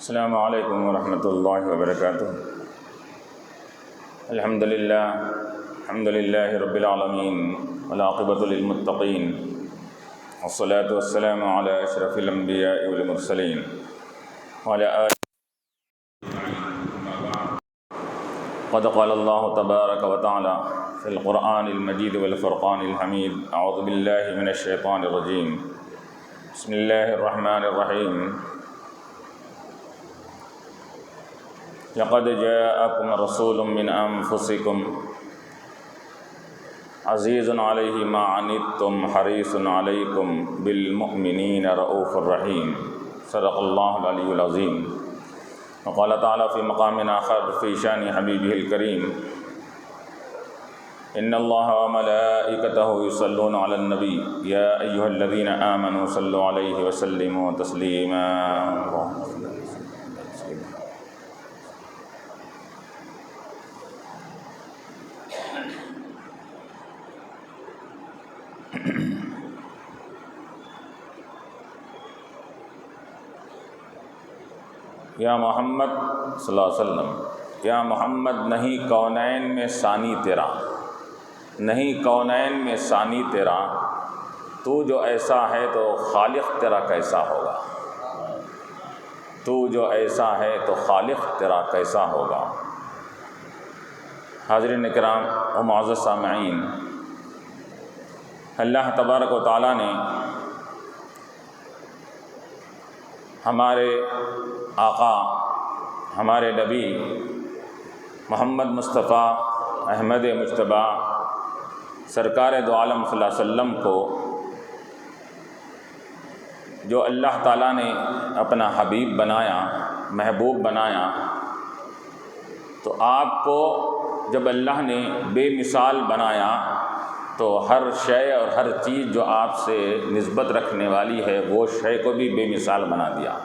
السلام علیکم ورحمۃ اللہ وبرکاتہ۔ الحمد للہ رب العالمین والعاقبۃ للمتقین والصلاة والسلام علی اشرف الانبیاء والمرسلین وعلی آلہ قد قال اللہ تبارک وتعالی فی القرآن المجید والفرقان الحمید۔ اعوذ باللہ من الشیطان الرجیم، بسم اللہ الرحمن الرحیم۔ لقد جاءكم رسول من انفسكم عزيز عليه ما عنتم حريص عليكم بالمؤمنين رؤوف رحيم، صدق الله العلي العظيم۔ وقال تعالى في مقام آخر في شان حبيبه الكريم، إن الله وملائكته يصلون على النبي يا أيها الذين آمنوا صلوا عليه وسلموا تسليما۔ یا محمد صلی اللہ علیہ وسلم، یا محمد نہیں کونین میں ثانی تیرا، نہیں کونین میں ثانی تیرا، تو جو ایسا ہے تو خالق تیرا کیسا ہوگا، تو جو ایسا ہے تو خالق تیرا کیسا ہوگا۔ حاضرین کرام و معزز سامعین، اللہ تبارک و تعالیٰ نے ہمارے آقا، ہمارے نبی محمد مصطفیٰ احمد مجتبیٰ سرکار دو عالم صلی اللہ علیہ وسلم کو جو اللہ تعالیٰ نے اپنا حبیب بنایا، محبوب بنایا، تو آپ کو جب اللہ نے بے مثال بنایا تو ہر شے اور ہر چیز جو آپ سے نسبت رکھنے والی ہے وہ شے کو بھی بے مثال بنا دیا۔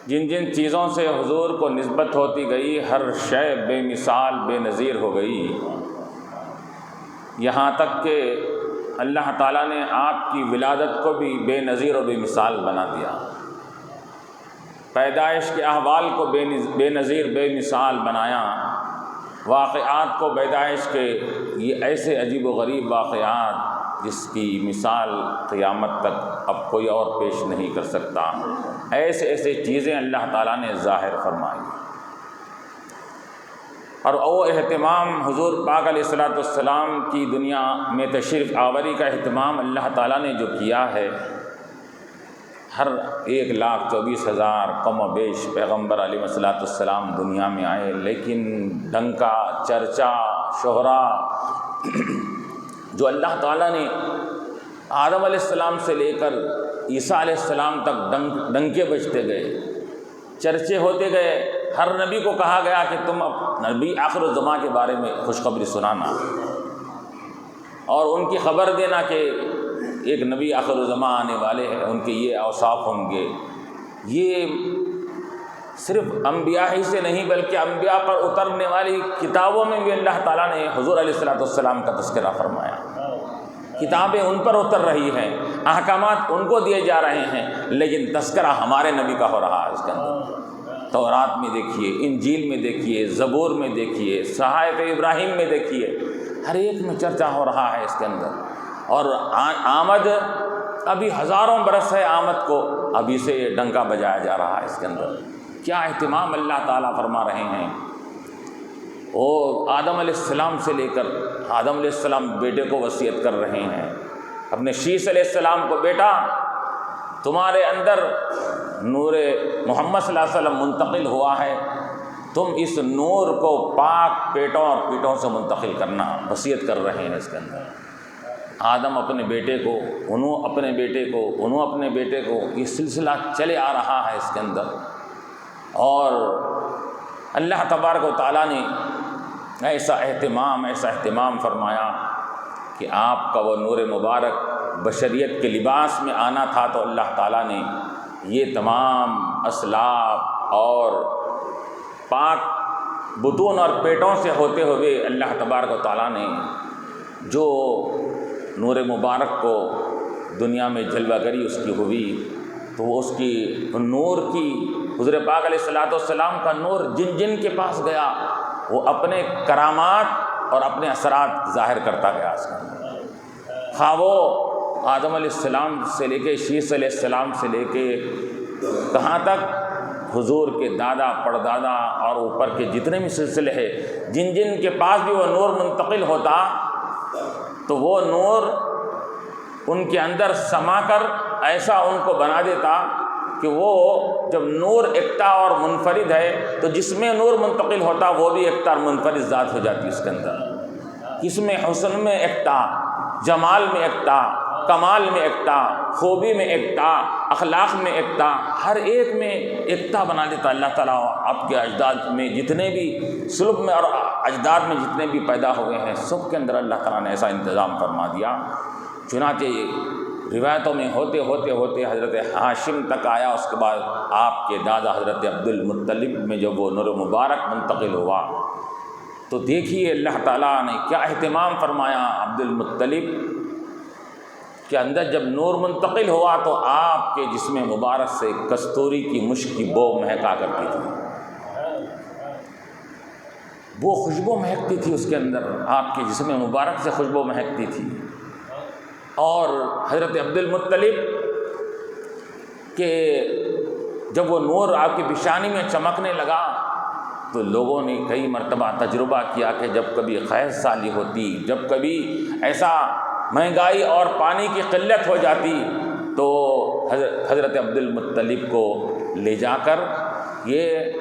جن جن چیزوں سے حضور کو نسبت ہوتی گئی ہر شے بے مثال بے نظیر ہو گئی، یہاں تک کہ اللہ تعالیٰ نے آپ کی ولادت کو بھی بے نظیر و بے مثال بنا دیا، پیدائش کے احوال کو بے نظیر بے مثال بنایا، واقعات کو پیدائش کے یہ ایسے عجیب و غریب واقعات جس کی مثال قیامت تک اب کوئی اور پیش نہیں کر سکتا، ایسے ایسے چیزیں اللہ تعالیٰ نے ظاہر فرمائی۔ اور وہ اہتمام حضور پاک علیہ الصلوۃ والسلام کی دنیا میں تشریف آوری کا اہتمام اللہ تعالیٰ نے جو کیا ہے، ہر 1,24,000 کم و بیش پیغمبر علیہ الصلوۃ والسلام دنیا میں آئے، لیکن ڈنکا چرچا شہرا جو اللہ تعالیٰ نے آدم علیہ السلام سے لے کر عیسیٰ علیہ السلام تک ڈنکے بجتے گئے، چرچے ہوتے گئے، ہر نبی کو کہا گیا کہ تم نبی آخر الزماں کے بارے میں خوشخبری سنانا اور ان کی خبر دینا کہ ایک نبی آخر الزماں آنے والے ہیں، ان کے یہ اوصاف ہوں گے۔ یہ صرف انبیاء ہی سے نہیں بلکہ انبیاء پر اترنے والی کتابوں میں بھی اللہ تعالیٰ نے حضور علیہ الصلوۃ والسلام کا تذکرہ فرمایا۔ کتابیں ان پر اتر رہی ہیں، احکامات ان کو دیے جا رہے ہیں، لیکن تذکرہ ہمارے نبی کا ہو رہا ہے۔ اس کے اندر تورات میں دیکھیے، انجیل میں دیکھیے، زبور میں دیکھیے، صحائف ابراہیم میں دیکھیے، ہر ایک میں چرچا ہو رہا ہے اس کے اندر۔ اور آمد ابھی ہزاروں برس ہے آمد کو، ابھی سے یہ ڈنکا بجایا جا رہا ہے اس کے اندر۔ کیا اہتمام اللہ تعالیٰ فرما رہے ہیں۔ وہ آدم علیہ السلام سے لے کر آدم علیہ السلام بیٹے کو وصیت کر رہے ہیں اپنے شیس علیہ السلام کو، بیٹا تمہارے اندر نور محمد صلی اللہ علیہ وسلم منتقل ہوا ہے، تم اس نور کو پاک پیٹوں اور پیٹوں سے منتقل کرنا، وصیت کر رہے ہیں اس کے اندر۔ آدم اپنے بیٹے کو، انہوں اپنے بیٹے کو، انہوں اپنے بیٹے کو، یہ سلسلہ چلے آ رہا ہے اس کے اندر۔ اور اللہ تبارک و تعالیٰ نے ایسا اہتمام فرمایا کہ آپ کا وہ نور مبارک بشریت کے لباس میں آنا تھا، تو اللہ تعالیٰ نے یہ تمام اسلاف اور پاک بطون اور پیٹوں سے ہوتے ہوئے اللہ تبارک و تعالیٰ نے جو نور مبارک کو دنیا میں جلوہ گری اس کی ہوئی، تو وہ اس کی نور کی حضور پاک علیہ الصلوۃ والسلام کا نور جن جن کے پاس گیا وہ اپنے کرامات اور اپنے اثرات ظاہر کرتا گیا اس کا. خواہ وہ آدم علیہ السلام سے لے کے شیس علیہ السلام سے لے کے کہاں تک حضور کے دادا پردادا اور اوپر کے جتنے بھی سلسلے ہیں جن جن کے پاس بھی وہ نور منتقل ہوتا تو وہ نور ان کے اندر سما کر ایسا ان کو بنا دیتا کہ وہ جب نور ایکتا اور منفرد ہے تو جس میں نور منتقل ہوتا وہ بھی ایکتا اور منفرد ذات ہو جاتی اس کے اندر. کس میں حسن میں ایکتا، جمال میں ایکتا، کمال میں ایکتا، خوبی میں ایکتا، اخلاق میں ایکتا، ہر ایک میں ایکتا بنا دیتا اللہ تعالیٰ. آپ کے اجداد میں جتنے بھی سلب میں اور اجداد میں جتنے بھی پیدا ہوئے ہیں سب کے اندر اللہ تعالیٰ نے ایسا انتظام فرما دیا. چنانچہ روایتوں میں ہوتے ہوتے ہوتے حضرت ہاشم تک آیا. اس کے بعد آپ کے دادا حضرت عبد المطلب میں جب وہ نور مبارک منتقل ہوا تو دیکھیے اللہ تعالیٰ نے کیا اہتمام فرمایا. عبد المطلب کے اندر جب نور منتقل ہوا تو آپ کے جسم مبارک سے کستوری کی مشک کی بو مہکا کرتی تھی. وہ خوشبو مہکتی تھی اس کے اندر، آپ کے جسم مبارک سے خوشبو مہکتی تھی. اور حضرت عبد المطلب کہ جب وہ نور آپ کی پیشانی میں چمکنے لگا تو لوگوں نے کئی مرتبہ تجربہ کیا کہ جب کبھی خیز سالی ہوتی، جب کبھی ایسا مہنگائی اور پانی کی قلت ہو جاتی تو حضرت عبد المطلب کو لے جا کر یہ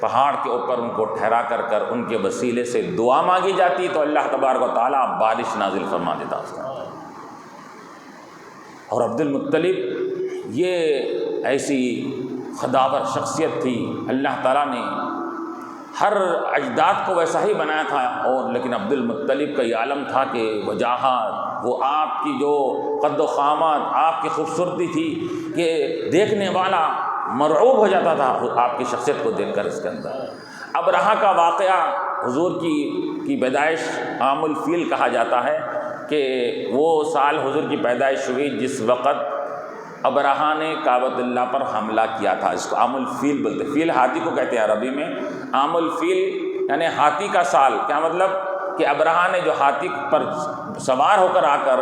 پہاڑ کے اوپر ان کو ٹھہرا کر ان کے وسیلے سے دعا مانگی جاتی تو اللہ تبارک و تعالیٰ بارش نازل فرما دیتا اس کا. اور عبد المطلب یہ ایسی خداور شخصیت تھی، اللہ تعالیٰ نے ہر اجداد کو ویسا ہی بنایا تھا. اور لیکن عبد المطلب کا یہ عالم تھا کہ وجاہت، وہ آپ کی جو قد و خامات، آپ کی خوبصورتی تھی کہ دیکھنے والا مرعوب ہو جاتا تھا آپ کی شخصیت کو دیکھ کر. اس کے اندر ابرہہ کا واقعہ حضور کی پیدائش عام الفیل کہا جاتا ہے کہ وہ سال حضور کی پیدائش ہوئی جس وقت ابرہہ نے کعبۃ اللہ پر حملہ کیا تھا. اس کو عام الفیل بولتے، فیل ہاتھی کو کہتے ہیں عربی میں. عام الفیل یعنی ہاتھی کا سال. کیا مطلب کہ ابرہہ نے جو ہاتھی پر سوار ہو کر آ کر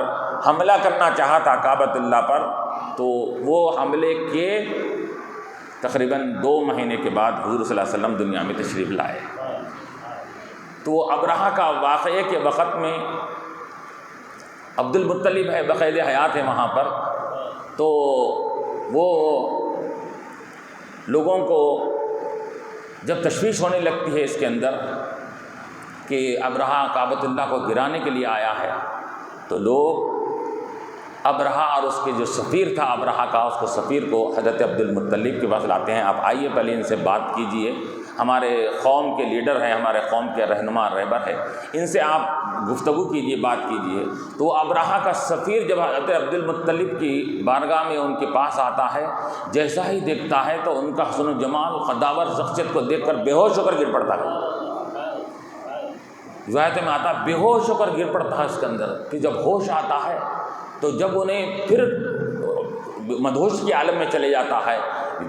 حملہ کرنا چاہا تھا کعبۃ اللہ پر تو وہ حملے کے تقریباً 2 مہینے کے بعد حضور صلی اللہ علیہ وسلم دنیا میں تشریف لائے. تو ابرہہ کا واقعے کے وقت میں عبد المطلب ہے بقید حیات ہے وہاں پر. تو وہ لوگوں کو جب تشویش ہونے لگتی ہے اس کے اندر کہ ابرہہ کعبۃ اللہ کو گرانے کے لیے آیا ہے تو لوگ ابرہہ اور اس کے جو سفیر تھا ابرہہ کا، اس کو سفیر کو حضرت عبد المطلب کے پاس لاتے ہیں. آپ آئیے پہلے ان سے بات کیجئے، ہمارے قوم کے لیڈر ہیں، ہمارے قوم کے رہنما رہبر ہے، ان سے آپ گفتگو کیجئے، بات کیجئے. تو ابرہہ کا سفیر جب حضرت عبد المطلب کی بارگاہ میں ان کے پاس آتا ہے، جیسا ہی دیکھتا ہے تو ان کا حسن و جمال خداور شخصیت کو دیکھ کر بے ہوش ہو کر گر پڑتا ہے. روایت میں آتا بے ہوش ہو کر گر پڑتا ہے اس کے اندر. کہ جب ہوش آتا ہے تو جب انہیں پھر مدہوش کے عالم میں چلے جاتا ہے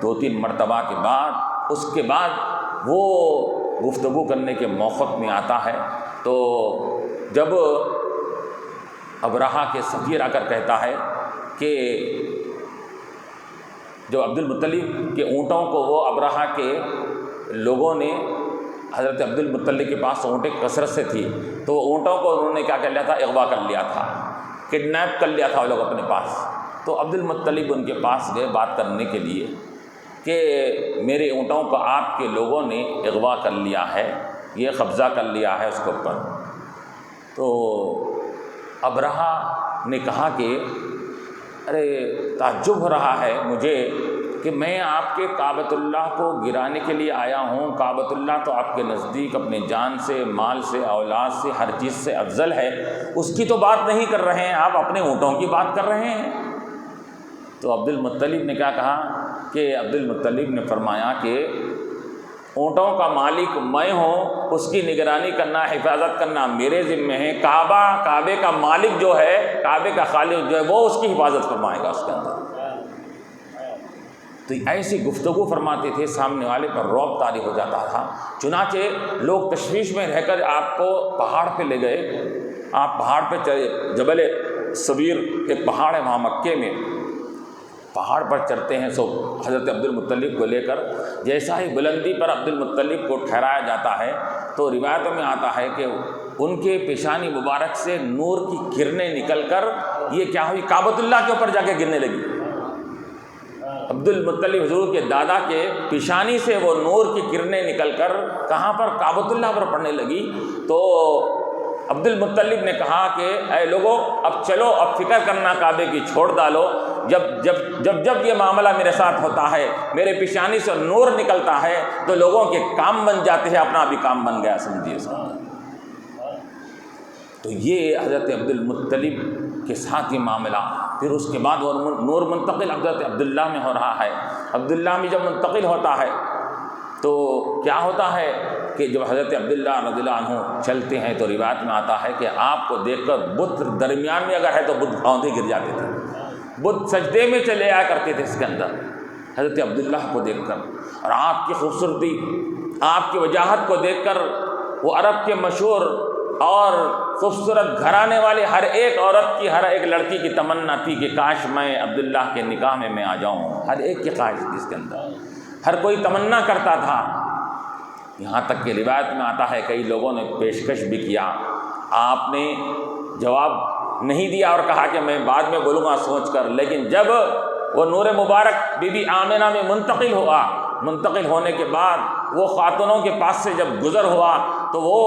2-3 مرتبہ کے بعد، اس کے بعد وہ گفتگو کرنے کے موقف میں آتا ہے. تو جب ابرہہ کے سفیر آ کر کہتا ہے کہ جو عبد المطلب کے اونٹوں کو وہ ابرہہ کے لوگوں نے حضرت عبد المطلب کے پاس اونٹیں کثرت سے تھی تو اونٹوں کو انہوں نے کیا کر لیا تھا، اغوا کر لیا تھا، کڈنیپ کر لیا تھا وہ لوگ اپنے پاس. تو عبد المطلب ان کے پاس گئے بات کرنے کے لیے کہ میرے اونٹوں کو آپ کے لوگوں نے اغوا کر لیا ہے، یہ قبضہ کر لیا ہے اس کے اوپر. تو ابرہہ نے کہا کہ ارے تعجب ہو رہا ہے مجھے کہ میں آپ کے کعبۃ اللہ کو گرانے کے لیے آیا ہوں. کعبۃ اللہ تو آپ کے نزدیک اپنے جان سے، مال سے، اولاد سے، ہر چیز سے افضل ہے، اس کی تو بات نہیں کر رہے ہیں آپ، اپنے اونٹوں کی بات کر رہے ہیں. تو عبد المطلب نے کیا کہا کہ عبد المطلب نے فرمایا کہ اونٹوں کا مالک میں ہوں، اس کی نگرانی کرنا، حفاظت کرنا میرے ذمہ ہے. کعبے کا مالک جو ہے، کعبے کا خالق جو ہے وہ اس کی حفاظت فرمائے گا اس کے اندر. تو ایسی گفتگو فرماتے تھے سامنے والے پر رعب طاری ہو جاتا تھا۔ چنانچہ لوگ تشویش میں رہ کر آپ کو پہاڑ پہ لے گئے، آپ پہاڑ پہ چڑھے، جبل صبیر ایک پہاڑ ہے وہاں مکے میں، پہاڑ پر چڑھتے ہیں۔ سو حضرت عبد المطلب کو لے کر جیسا ہی بلندی پر عبد المطلب کو ٹھہرایا جاتا ہے تو روایتوں میں آتا ہے کہ ان کے پیشانی مبارک سے نور کی کرنیں نکل کر یہ کیا ہوئی، کعبۃ اللہ کے اوپر جا کے گرنے لگی۔ عبد المطلب حضور کے دادا کے پیشانی سے وہ نور کی کرنیں نکل کر کہاں پر، کعبۃ اللہ پر پڑنے لگی۔ تو عبد المطلب نے کہا کہ اے لوگو اب چلو، اب فکر کرنا کعبے کی چھوڑ ڈالو، جب یہ معاملہ میرے ساتھ ہوتا ہے، میرے پیشانی سے نور نکلتا ہے تو لوگوں کے کام بن جاتے ہیں، اپنا بھی کام بن گیا سمجھیے۔ تو یہ حضرت عبد المطلب کے ساتھ یہ معاملہ، پھر اس کے بعد وہ نور منتقل حضرت عبداللہ میں ہو رہا ہے۔ عبداللہ میں جب منتقل ہوتا ہے تو کیا ہوتا ہے کہ جب حضرت عبداللہ رضی اللہ عنہ چلتے ہیں تو روایت میں آتا ہے کہ آپ کو دیکھ کر بت درمیان میں اگر ہے تو بت گھاؤندے گر جاتے تھے، بت سجدے میں چلے آیا کرتے تھے اس کے اندر حضرت عبداللہ کو دیکھ کر۔ اور آپ کی خوبصورتی، آپ کی وجاہت کو دیکھ کر وہ عرب کے مشہور اور خوبصورت گھرانے والے ہر ایک عورت کی، ہر ایک لڑکی کی تمنا تھی کہ کاش میں عبداللہ کے نکاح میں آ جاؤں۔ ہر ایک کی خواہش تھی اس کے اندر، ہر کوئی تمنا کرتا تھا۔ یہاں تک کہ روایت میں آتا ہے کئی لوگوں نے پیشکش بھی کیا، آپ نے جواب نہیں دیا اور کہا کہ میں بعد میں بولوں گا سوچ کر۔ لیکن جب وہ نور مبارک بی بی آمنہ میں منتقل ہوا، منتقل ہونے کے بعد وہ خاتونوں کے پاس سے جب گزر ہوا تو وہ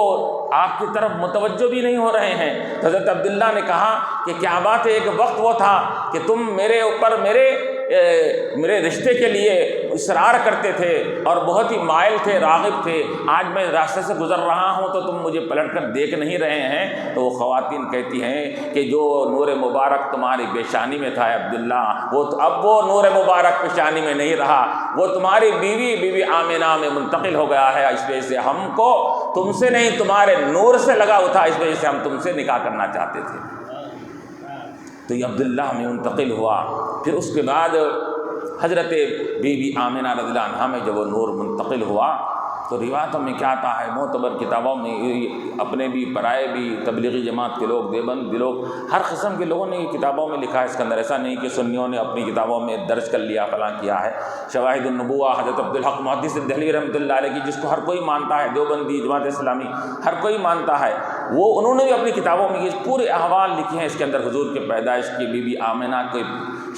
آپ کی طرف متوجہ بھی نہیں ہو رہے ہیں۔ حضرت عبداللہ نے کہا کہ کیا بات ہے، ایک وقت وہ تھا کہ تم میرے اوپر میرے رشتے کے لیے اصرار کرتے تھے اور بہت ہی مائل تھے، راغب تھے، آج میں راستے سے گزر رہا ہوں تو تم مجھے پلٹ کر دیکھ نہیں رہے ہیں۔ تو وہ خواتین کہتی ہیں کہ جو نور مبارک تمہاری پیشانی میں تھا عبداللہ، وہ اب وہ نور مبارک پیشانی میں نہیں رہا، وہ تمہاری بیوی بی بی آمنہ میں منتقل ہو گیا ہے۔ اس وجہ سے ہم کو تم سے نہیں، تمہارے نور سے لگاؤ تھا، اس وجہ سے ہم تم سے نکاح کرنا چاہتے تھے۔ تو یہ عبداللہ میں منتقل ہوا۔ پھر اس کے بعد حضرت بی بی آمنہ رضی اللہ عنہا میں جب وہ نور منتقل ہوا تو روایتوں میں کیا آتا ہے، معتبر کتابوں میں، اپنے بھی پرائے بھی، تبلیغی جماعت کے لوگ، دیوبند کے لوگ، ہر قسم کے لوگوں نے یہ کتابوں میں لکھا ہے۔ اس کے اندر ایسا نہیں کہ سنیوں نے اپنی کتابوں میں درج کر لیا فلاں کیا ہے۔ شواہد النبوہ حضرت عبدالحق محدث دہلوی رحمۃ اللہ علیہ کی، جس کو ہر کوئی مانتا ہے، دیوبندی، جماعت اسلامی ہر کوئی مانتا ہے، وہ انہوں نے بھی اپنی کتابوں میں یہ پورے احوال لکھے ہیں۔ اس کے اندر حضور کے پیدائش کی، بی بی آمنہ کے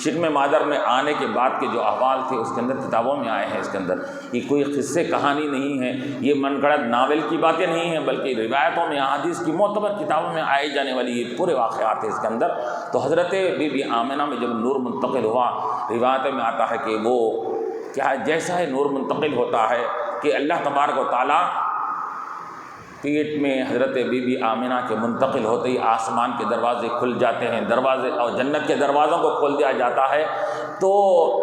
شکم مادر میں آنے کے بعد کے جو احوال تھے اس کے اندر کتابوں میں آئے ہیں۔ اس کے اندر یہ کوئی قصے کہانی نہیں ہے، یہ من گڑت ناول کی باتیں نہیں ہیں، بلکہ روایتوں میں، احادیث کی معتبر کتابوں میں آئے جانے والی یہ پورے واقعات ہیں اس کے اندر۔ تو حضرت بی بی آمنہ میں جب نور منتقل ہوا، روایتوں میں آتا ہے کہ وہ کیا جیسا ہے نور منتقل ہوتا ہے کہ اللہ تبارک و تعالیٰ پیٹ میں حضرت بی بی آمنہ کے منتقل ہوتے ہی آسمان کے دروازے کھل جاتے ہیں، دروازے اور جنت کے دروازوں کو کھول دیا جاتا ہے۔ تو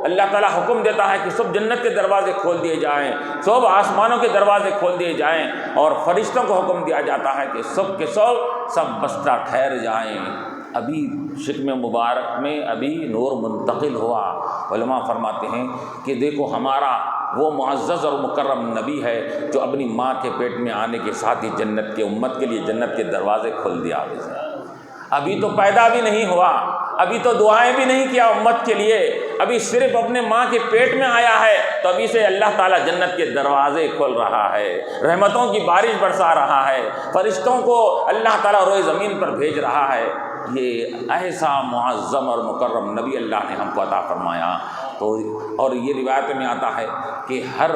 اللہ تعالیٰ حکم دیتا ہے کہ سب جنت کے دروازے کھول دیے جائیں، سب آسمانوں کے دروازے کھول دیے جائیں، اور فرشتوں کو حکم دیا جاتا ہے کہ سب کے سب بستہ ٹھہر جائیں۔ ابھی شکم مبارک میں ابھی نور منتقل ہوا۔ علماء فرماتے ہیں کہ دیکھو ہمارا وہ معزز اور مکرم نبی ہے جو اپنی ماں کے پیٹ میں آنے کے ساتھ ہی جنت کے امت کے لیے جنت کے دروازے کھول دیا۔ ابھی تو پیدا بھی نہیں ہوا، ابھی تو دعائیں بھی نہیں کیا امت کے لیے، ابھی صرف اپنے ماں کے پیٹ میں آیا ہے تو ابھی سے اللہ تعالیٰ جنت کے دروازے کھول رہا ہے، رحمتوں کی بارش برسا رہا ہے، فرشتوں کو اللہ تعالیٰ روئے زمین پر بھیج رہا ہے۔ یہ ایسا معظم اور مکرم نبی اللہ نے ہم کو عطا فرمایا۔ تو اور یہ روایت میں آتا ہے کہ ہر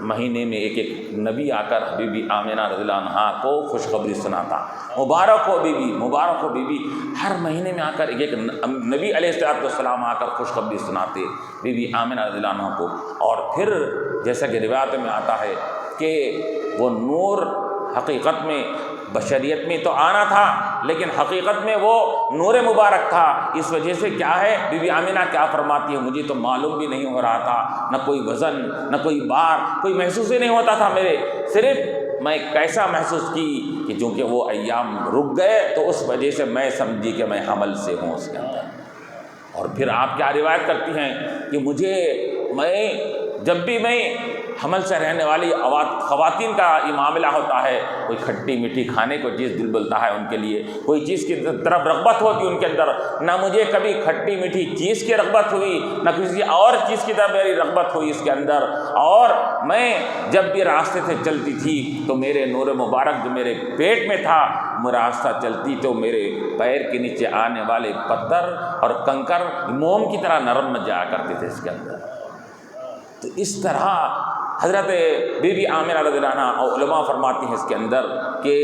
مہینے میں ایک نبی آ کر بی بی آمنہ رضی اللہ عنہا کو خوشخبری سناتا، مبارک ہو بی بی، مبارک ہو بی بی۔ ہر مہینے میں آ کر ایک نبی علیہ السلام آ کر خوشخبری سناتے بی بی آمنہ رضی اللہ عنہا کو۔ اور پھر جیسا کہ روایت میں آتا ہے کہ وہ نور حقیقت میں بشریت میں تو آنا تھا، لیکن حقیقت میں وہ نور مبارک تھا۔ اس وجہ سے کیا ہے، بی بی آمنہ کیا فرماتی ہے، مجھے تو معلوم بھی نہیں ہو رہا تھا، نہ کوئی وزن، نہ کوئی بار، کوئی محسوس ہی نہیں ہوتا تھا میرے، صرف میں کیسا محسوس کی کہ چونکہ وہ ایام رک گئے تو اس وجہ سے میں سمجھی کہ میں حمل سے ہوں اس کے اندر۔ اور پھر آپ کیا روایت کرتی ہیں کہ مجھے جب بھی میں حمل سے رہنے والی خواتین کا یہ معاملہ ہوتا ہے، کوئی کھٹی میٹھی کھانے کو چیز دل بولتا ہے ان کے لیے، کوئی چیز کی طرف رغبت ہوتی ان کے اندر، نہ مجھے کبھی کھٹی میٹھی چیز کی رغبت ہوئی، نہ کسی اور چیز کی طرف میری رغبت ہوئی اس کے اندر۔ اور میں جب بھی راستے سے چلتی تھی تو میرے نور مبارک جو میرے پیٹ میں تھا، میں راستہ چلتی تو میرے پیر کے نیچے آنے والے پتھر اور کنکر موم کی طرح نرم جایا کرتے تھے اس کے اندر۔ تو اس طرح حضرت بی بی آمنہ رضی اللہ عنہا اور علماء فرماتی ہیں اس کے اندر کہ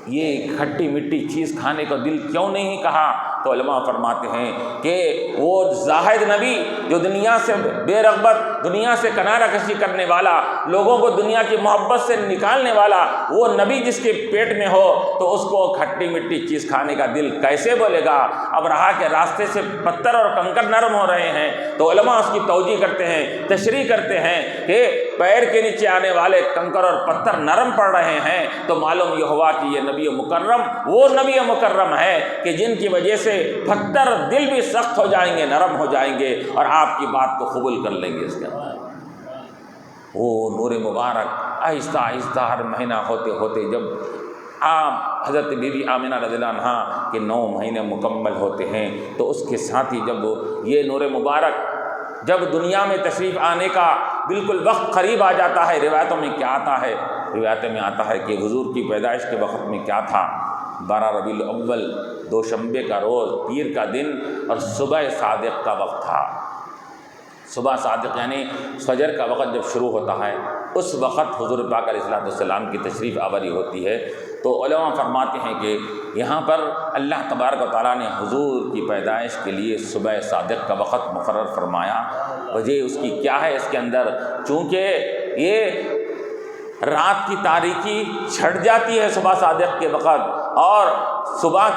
یہ کھٹی مٹی چیز کھانے کو دل کیوں نہیں کہا، تو علماء فرماتے ہیں کہ وہ زاہد نبی جو دنیا سے بے رغبت، دنیا سے کنارہ کشی کرنے والا، لوگوں کو دنیا کی محبت سے نکالنے والا وہ نبی جس کے پیٹ میں ہو تو اس کو کھٹی مٹی چیز کھانے کا دل کیسے بولے گا؟ اب رہا کہ راستے سے پتھر اور کنکر نرم ہو رہے ہیں تو علماء اس کی توجیہ کرتے ہیں، تشریح کرتے ہیں کہ پیر کے نیچے آنے والے کنکر اور پتھر نرم پڑ رہے ہیں تو معلوم یہ ہوا کہ یہ نبی مکرم وہ نبی مکرم ہے کہ جن کی وجہ سے پتھر دل بھی سخت ہو جائیں گے، نرم ہو جائیں گے اور آپ کی بات کو قبول کر لیں گے اس کے اندر۔ وہ نور مبارک آہستہ آہستہ ہر مہینہ ہوتے ہوتے جب آپ حضرت بی بی آمنہ رضی اللہ عنہا کے 9 مہینے مکمل ہوتے ہیں تو اس کے ساتھ ہی جب یہ نور مبارک جب دنیا میں تشریف آنے کا بالکل وقت قریب آ جاتا ہے، روایتوں میں کیا آتا ہے؟ روایتوں میں آتا ہے کہ حضور کی پیدائش کے وقت میں کیا تھا، 12 ربیع الاول دوشنبے کا روز، پیر کا دن اور صبح صادق کا وقت تھا۔ صبح صادق یعنی فجر کا وقت جب شروع ہوتا ہے اس وقت حضور پاک علیہ السلام کی تشریف آوری ہوتی ہے۔ تو علماء فرماتے ہیں کہ یہاں پر اللہ تبارک و تعالیٰ نے حضور کی پیدائش کے لیے صبح صادق کا وقت مقرر فرمایا۔ وجہ اس کی کیا ہے؟ اس کے اندر چونکہ یہ رات کی تاریکی چھٹ جاتی ہے صبح صادق کے وقت، اور صبح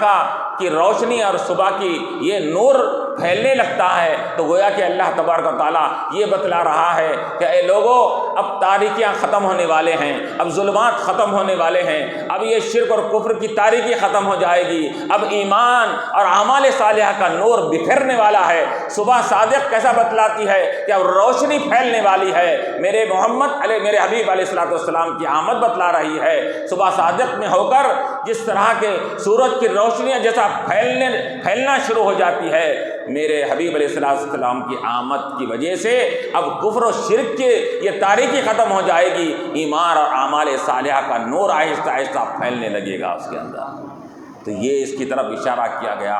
کی روشنی اور صبح کی یہ نور پھیلنے لگتا ہے، تو گویا کہ اللہ تبارک و تعالیٰ یہ بتلا رہا ہے کہ اے لوگوں، اب تاریکیاں ختم ہونے والے ہیں، اب ظلمات ختم ہونے والے ہیں، اب یہ شرک اور کفر کی تاریکی ختم ہو جائے گی، اب ایمان اور اعمال صالحہ کا نور بکھرنے والا ہے۔ صبح صادق کیسا بتلاتی ہے کہ اب روشنی پھیلنے والی ہے، میرے محمد علیہ میرے حبیب علیہ السلام کی آمد بتلا رہی ہے۔ صبح صادق میں ہو کر جس طرح کے سورج کی روشنیاں جیسا پھیلنا شروع ہو جاتی ہے، میرے حبیب علیہ السلام کی آمد کی وجہ سے اب کفر و شرک کی یہ تاریکی ختم ہو جائے گی، ایمان اور اعمال صالحہ کا نور آہستہ آہستہ پھیلنے لگے گا اس کے اندر۔ تو یہ اس کی طرف اشارہ کیا گیا۔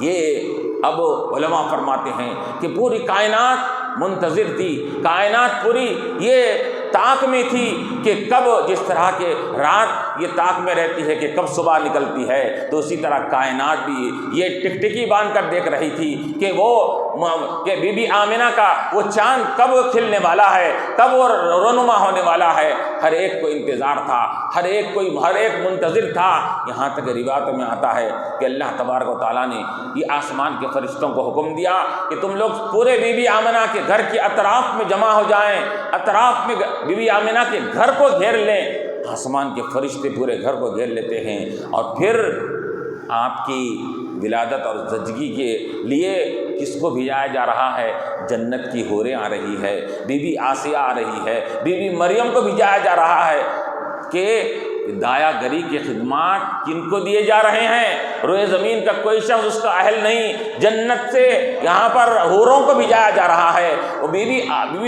یہ اب علماء فرماتے ہیں کہ پوری کائنات منتظر تھی، کائنات پوری یہ تاک میں تھی کہ کب جس طرح کے رات یہ تاک میں رہتی ہے کہ کب صبح نکلتی ہے، تو اسی طرح کائنات بھی یہ ٹکٹکی باندھ کر دیکھ رہی تھی کہ کہ بی بی آمنہ کا وہ چاند کب کھلنے والا ہے، کب وہ رونما ہونے والا ہے۔ ہر ایک کو انتظار تھا، ہر ایک منتظر تھا۔ یہاں تک روایتوں میں آتا ہے کہ اللہ تبارک و تعالیٰ نے یہ آسمان کے فرشتوں کو حکم دیا کہ تم لوگ پورے بی بی آمنہ کے گھر کے اطراف میں جمع ہو جائیں، اطراف میں بی بی آمنہ کے گھر کو گھیر لیں۔ آسمان کے فرشتے پورے گھر کو گھیر لیتے ہیں، اور پھر آپ کی ولادت اور زچگی کے لیے کس کو بھیجایا جا رہا ہے؟ جنت کی حوریں آ رہی ہے، بی بی آسیہ آ رہی ہے، بی بی مریم کو بھیجایا جا رہا ہے کہ دایا گری کی خدمات کن کو دیے جا رہے ہیں؟ روئے زمین کا کوئی شخص اس کا اہل نہیں، جنت سے یہاں پر حوروں کو بھیجایا جا رہا ہے، اور بی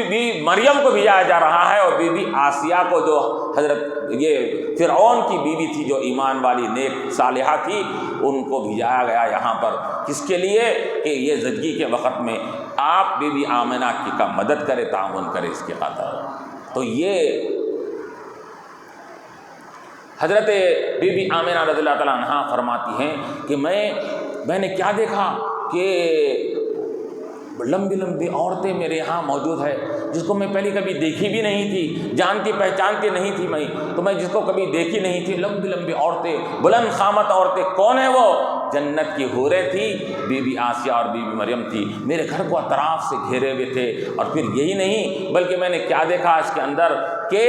بی مریم کو بھیجایا جا رہا ہے، اور بی بی آسیہ کو جو حضرت یہ فرعون کی بیوی تھی جو ایمان والی نیک صالحہ تھی، ان کو بھیجایا گیا یہاں پر کس کے لیے؟ کہ یہ زچگی کے وقت میں آپ بی بی آمنہ کی کا مدد کرے، تعاون کرے اس کے خاطر۔ تو یہ حضرت بی بی آمنہ رضی اللہ تعالیٰ عنہا فرماتی ہیں کہ میں نے کیا دیکھا کہ لمبی لمبی عورتیں میرے یہاں موجود ہے، جس کو میں پہلے کبھی دیکھی بھی نہیں تھی، جانتی پہچانتی نہیں تھی میں جس کو کبھی دیکھی نہیں تھی، لمبی لمبی عورتیں، بلند قامت عورتیں۔ کون ہے وہ؟ جنت کی حوریں تھی، بی بی آسیہ اور بی بی مریم تھی، میرے گھر کو اطراف سے گھیرے ہوئے تھے۔ اور پھر یہی نہیں بلکہ میں نے کیا دیکھا اس کے اندر کہ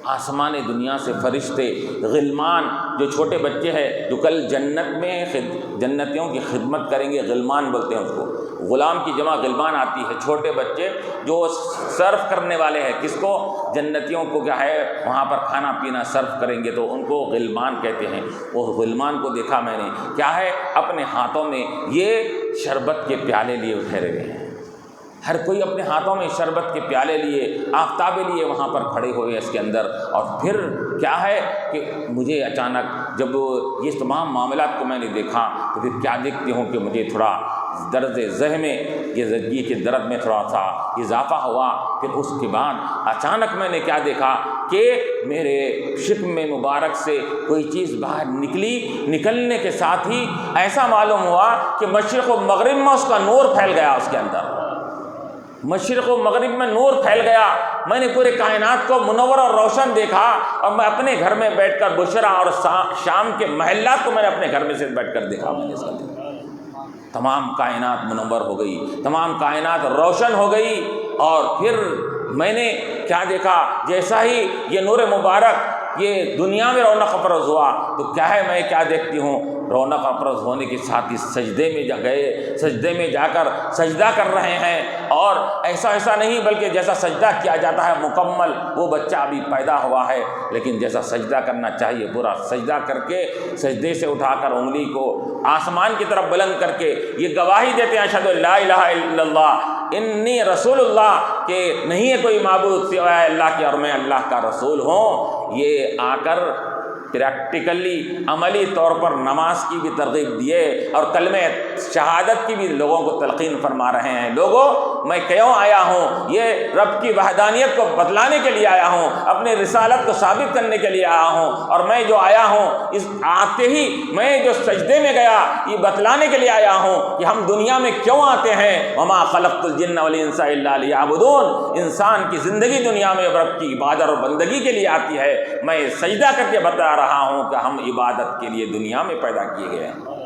آسمان دنیا سے فرشتے غلمان جو چھوٹے بچے ہیں جو کل جنت میں جنتیوں کی خدمت کریں گے، غلمان بولتے ہیں اس کو، غلام کی جمع غلمان آتی ہے، چھوٹے بچے جو سرو کرنے والے ہیں، کس کو؟ جنتیوں کو کیا ہے وہاں پر کھانا پینا سرو کریں گے تو ان کو غلمان کہتے ہیں۔ وہ غلمان کو دیکھا میں نے، کیا ہے اپنے ہاتھوں میں یہ شربت کے پیالے لیے ٹھہرے ہوئے ہیں، ہر کوئی اپنے ہاتھوں میں شربت کے پیالے لیے، آفتابے لیے وہاں پر کھڑے ہوئے اس کے اندر۔ اور پھر کیا ہے کہ مجھے اچانک جب یہ تمام معاملات کو میں نے دیکھا تو پھر کیا دیکھتی ہوں کہ مجھے تھوڑا درد ذہن میں، یہ زندگی کے درد میں تھوڑا سا اضافہ ہوا۔ پھر اس کے بعد اچانک میں نے کیا دیکھا کہ میرے شکم مبارک سے کوئی چیز باہر نکلنے کے ساتھ ہی ایسا معلوم ہوا کہ مشرق و مغرب میں اس کا نور پھیل گیا، اس کے اندر مشرق و مغرب میں نور پھیل گیا۔ میں نے پورے کائنات کو منور اور روشن دیکھا، اور میں اپنے گھر میں بیٹھ کر بشرا اور شام کے محلات کو میں نے اپنے گھر میں سے بیٹھ کر دیکھا۔ میں نے اس کا تمام کائنات منور ہو گئی، تمام کائنات روشن ہو گئی۔ اور پھر میں نے کیا دیکھا، جیسا ہی یہ نور مبارک یہ دنیا میں رونق افروز ہوا تو کیا ہے میں کیا دیکھتی ہوں، رونق افروز ہونے کے ساتھ ہی سجدے میں گئے، سجدے میں جا کر سجدہ کر رہے ہیں۔ اور ایسا نہیں بلکہ جیسا سجدہ کیا جاتا ہے مکمل، وہ بچہ ابھی پیدا ہوا ہے لیکن جیسا سجدہ کرنا چاہیے پورا سجدہ کر کے، سجدے سے اٹھا کر انگلی کو آسمان کی طرف بلند کر کے یہ گواہی دیتے ہیں اشہد ان لا الہ الا اللہ انی رسول اللہ، کہ نہیں ہے کوئی معبود سوائے اللہ کے اور میں اللہ کا رسول ہوں۔ یہ آ کر پریکٹیکلی عملی طور پر نماز کی بھی ترغیب دیے اور کلمہ شہادت کی بھی لوگوں کو تلقین فرما رہے ہیں۔ لوگوں میں کیوں آیا ہوں؟ یہ رب کی وحدانیت کو بتلانے کے لیے آیا ہوں، اپنی رسالت کو ثابت کرنے کے لیے آیا ہوں، اور میں جو آیا ہوں اس آتے ہی میں جو سجدے میں گیا یہ بتلانے کے لیے آیا ہوں کہ ہم دنیا میں کیوں آتے ہیں۔ وما خلقت الجن والانس الا لیعبدون، انسان کی زندگی دنیا میں رب کی عبادت اور بندگی کے لیے آتی ہے۔ میں سجدہ کر کے بتا رہا ہوں کہ ہم عبادت کے لیے دنیا میں پیدا کیے گئے ہیں۔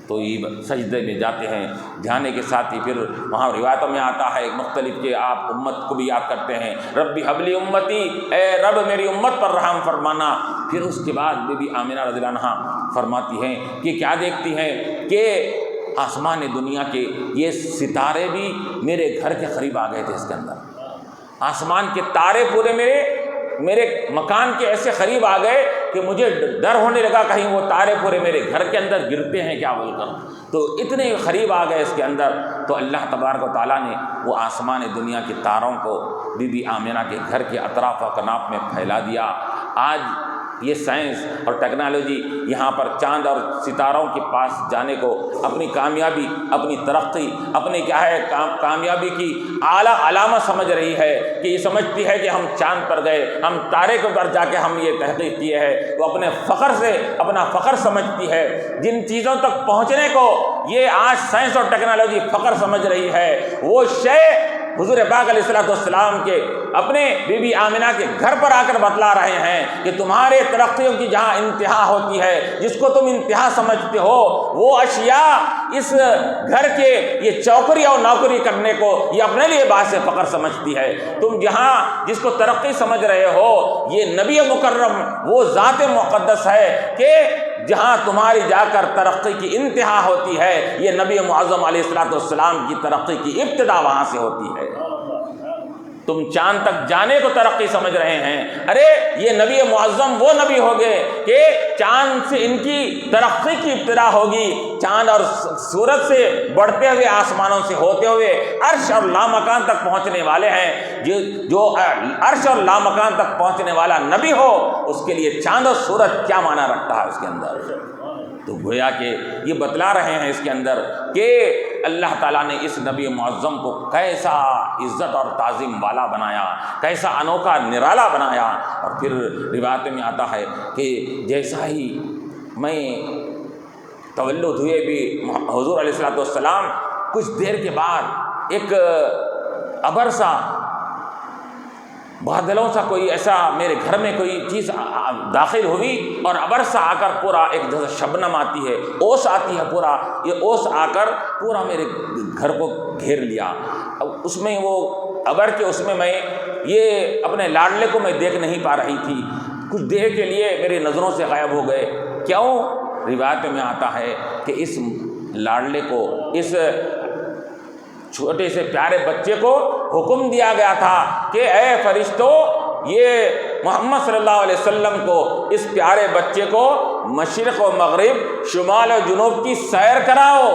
تو یہ سجدے میں جاتے ہیں، جانے کے ساتھ ہی پھر وہاں روایتوں میں آتا ہے مختلف کہ آپ امت کو بھی یاد کرتے ہیں، ربی حبلی امتی، اے رب میری امت پر رحم فرمانا۔ پھر اس کے بعد بی بی آمنہ رضی اللہ عنہا فرماتی ہیں کہ کیا دیکھتی ہیں کہ آسمان دنیا کے یہ ستارے بھی میرے گھر کے قریب آ گئے تھے، اس کے اندر آسمان کے تارے پورے میرے مکان کے ایسے قریب آ گئے کہ مجھے ڈر ہونے لگا کہیں وہ تارے پورے میرے گھر کے اندر گرتے ہیں کیا بول کر، تو اتنے قریب آ گئے اس کے اندر۔ تو اللہ تبارک و تعالیٰ نے وہ آسمان دنیا کے تاروں کو بی بی آمنہ کے گھر کے اطراف و کناف میں پھیلا دیا۔ آج یہ سائنس اور ٹیکنالوجی یہاں پر چاند اور ستاروں کے پاس جانے کو اپنی کامیابی، اپنی ترقی، اپنی کیا ہے کامیابی کی اعلیٰ علامت سمجھ رہی ہے، کہ یہ سمجھتی ہے کہ ہم چاند پر گئے، ہم تارے کے پر جا کے ہم یہ تحقیق کیے ہے۔ وہ اپنے فخر سے اپنا فخر سمجھتی ہے، جن چیزوں تک پہنچنے کو یہ آج سائنس اور ٹیکنالوجی فخر سمجھ رہی ہے، وہ شے حضور پاک علیہ الصلوۃ والسلام کے اپنے بی بی آمنہ کے گھر پر آ کر بتلا رہے ہیں کہ تمہارے ترقیوں کی جہاں انتہا ہوتی ہے، جس کو تم انتہا سمجھتے ہو، وہ اشیاء اس گھر کے یہ چوکری اور نوکری کرنے کو یہ اپنے لیے باعث فخر سمجھتی ہے۔ تم جہاں جس کو ترقی سمجھ رہے ہو، یہ نبی مکرم وہ ذات مقدس ہے کہ جہاں تمہاری جا کر ترقی کی انتہا ہوتی ہے، یہ نبی معظم علیہ الصلوۃ والسلام کی ترقی کی ابتدا وہاں سے ہوتی ہے۔ تم چاند تک جانے کو ترقی سمجھ رہے ہیں، ارے یہ نبی معظم وہ نبی ہوگے کہ چاند سے ان کی ترقی کی ابتدا ہوگی، چاند اور سورج سے بڑھتے ہوئے آسمانوں سے ہوتے ہوئے عرش اور لامکان تک پہنچنے والے ہیں۔ جو عرش اور لامکان تک پہنچنے والا نبی ہو، اس کے لیے چاند اور سورج کیا معنی رکھتا ہے اس کے اندر۔ تو گویا کہ یہ بتلا رہے ہیں اس کے اندر کہ اللہ تعالیٰ نے اس نبی معظم کو کیسا عزت اور تعظیم والا بنایا، کیسا انوکھا نرالا بنایا۔ اور پھر روایت میں آتا ہے کہ جیسا ہی میں تولد ہوئے بھی حضور علیہ الصلوۃ والسلام، کچھ دیر کے بعد ایک ابر سا بادلوں سا کوئی ایسا میرے گھر میں کوئی چیز داخل ہوئی، اور ابر سا آ کر پورا ایک جیسے شبنم آتی ہے، اوس آتی ہے، پورا یہ اوس آ کر پورا میرے گھر کو گھیر لیا۔ اس میں وہ ابر کے اس میں میں یہ اپنے لاڈلے کو میں دیکھ نہیں پا رہی تھی، کچھ دیر کے لیے میری نظروں سے غائب ہو گئے۔ کیوں؟ روایت میں آتا ہے کہ اس لاڈلے کو، اس چھوٹے سے پیارے بچے کو حکم دیا گیا تھا کہ اے فرشتوں، یہ محمد صلی اللہ علیہ وسلم کو، اس پیارے بچے کو مشرق و مغرب، شمال و جنوب کی سیر کراؤ۔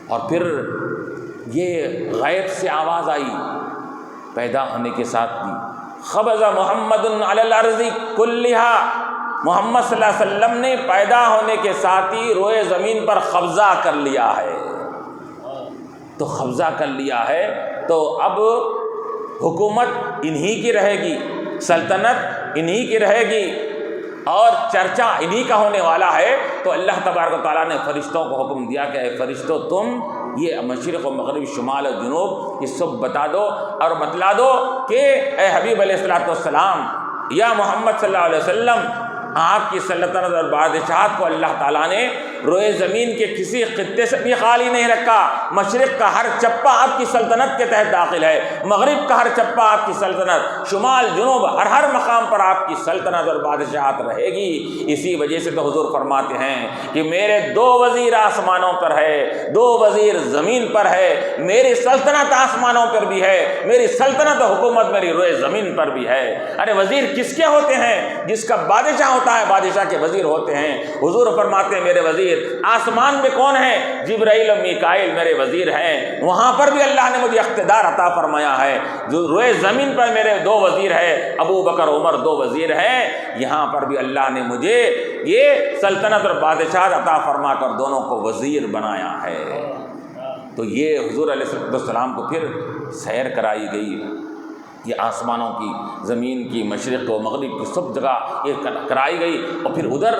اور پھر یہ غیب سے آواز آئی پیدا ہونے کے ساتھ بھی، خبض محمد علی الارض کلھا، محمد صلی اللہ علیہ وسلم نے پیدا ہونے کے ساتھ ہی روئے زمین پر قبضہ کر لیا ہے۔ تو قبضہ کر لیا ہے تو اب حکومت انہی کی رہے گی، سلطنت انہی کی رہے گی، اور چرچا انہی کا ہونے والا ہے۔ تو اللہ تبارک و تعالیٰ نے فرشتوں کو حکم دیا کہ اے فرشتوں، تم یہ مشرق و مغرب، شمال و جنوب یہ سب بتا دو اور بتلا دو کہ اے حبیب علیہ الصلوۃ والسلام، یا محمد صلی اللہ علیہ وسلم، آپ کی سلطنت اور بادشاہت کو اللہ تعالیٰ نے روئے زمین کے کسی خطے سے بھی خالی نہیں رکھا۔ مشرق کا ہر چپا آپ کی سلطنت کے تحت داخل ہے، مغرب کا ہر چپا آپ کی سلطنت، شمال جنوب ہر مقام پر آپ کی سلطنت اور بادشاہت رہے گی۔ اسی وجہ سے تو حضور فرماتے ہیں کہ میرے 2 وزیر آسمانوں پر ہے، 2 وزیر زمین پر ہے، میری سلطنت آسمانوں پر بھی ہے، میری سلطنت و حکومت میری روئے زمین پر بھی ہے۔ ارے وزیر کس کے ہوتے ہیں؟ جس کا بادشاہ ہوتا ہے، بادشاہ کے وزیر ہوتے ہیں۔ حضور فرماتے ہیں میرے وزیر آسمان میں کون ہے؟ جبرائیل و میکائیل میرے وزیر ہیں، وہاں پر بھی اللہ نے مجھے اقتدار عطا فرمایا ہے۔ جو روئے زمین پر میرے 2 وزیر ہیں، ابو بکر عمر 2 وزیر ہیں، یہاں پر بھی اللہ نے مجھے یہ سلطنت اور بادشاہت عطا فرما کر دونوں کو وزیر بنایا ہے۔ تو یہ حضور علیہ السلام کو پھر سیر کرائی گئی، یہ آسمانوں کی، زمین کی، مشرق و مغرب کی سب جگہ یہ کرائی گئی۔ اور پھر ادھر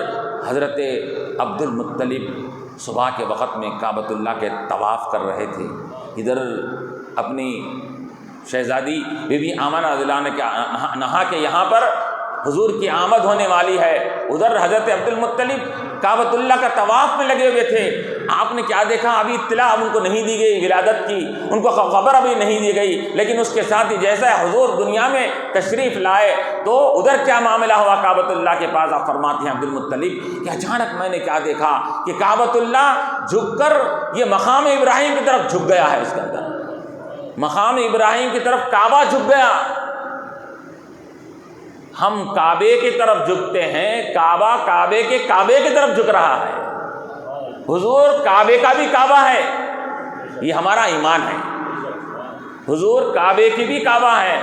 حضرت عبد المطلب صبح کے وقت میں کعبۃ اللہ کے طواف کر رہے تھے، ادھر اپنی شہزادی بی بی آمنہ رضی اللہ عنہ کے نہا کے یہاں پر حضور کی آمد ہونے والی ہے، ادھر حضرت عبد المطلب کعبۃ اللہ کا طواف میں لگے ہوئے تھے۔ آپ نے کیا دیکھا؟ ابھی اطلاع ان کو نہیں دی گئی ولادت کی، ان کو خبر ابھی نہیں دی گئی، لیکن اس کے ساتھ ہی جیسا حضور دنیا میں تشریف لائے تو ادھر کیا معاملہ ہوا کعبۃ اللہ کے پاس؟ آپ فرماتے ہیں عبد المطلب کہ اچانک میں نے کیا دیکھا کہ کعبۃ اللہ جھک کر یہ مقام ابراہیم کی طرف جھک گیا ہے، اس کے اندر مقام ابراہیم کی طرف کعبہ جھک گیا۔ ہم کعبے کی طرف جھکتے ہیں، کعبہ کعبے کی طرف جھک رہا ہے۔ حضور کعبے کا بھی کعبہ ہے، یہ ہمارا ایمان ہے۔ حضور کعبے کی بھی کعبہ ہے،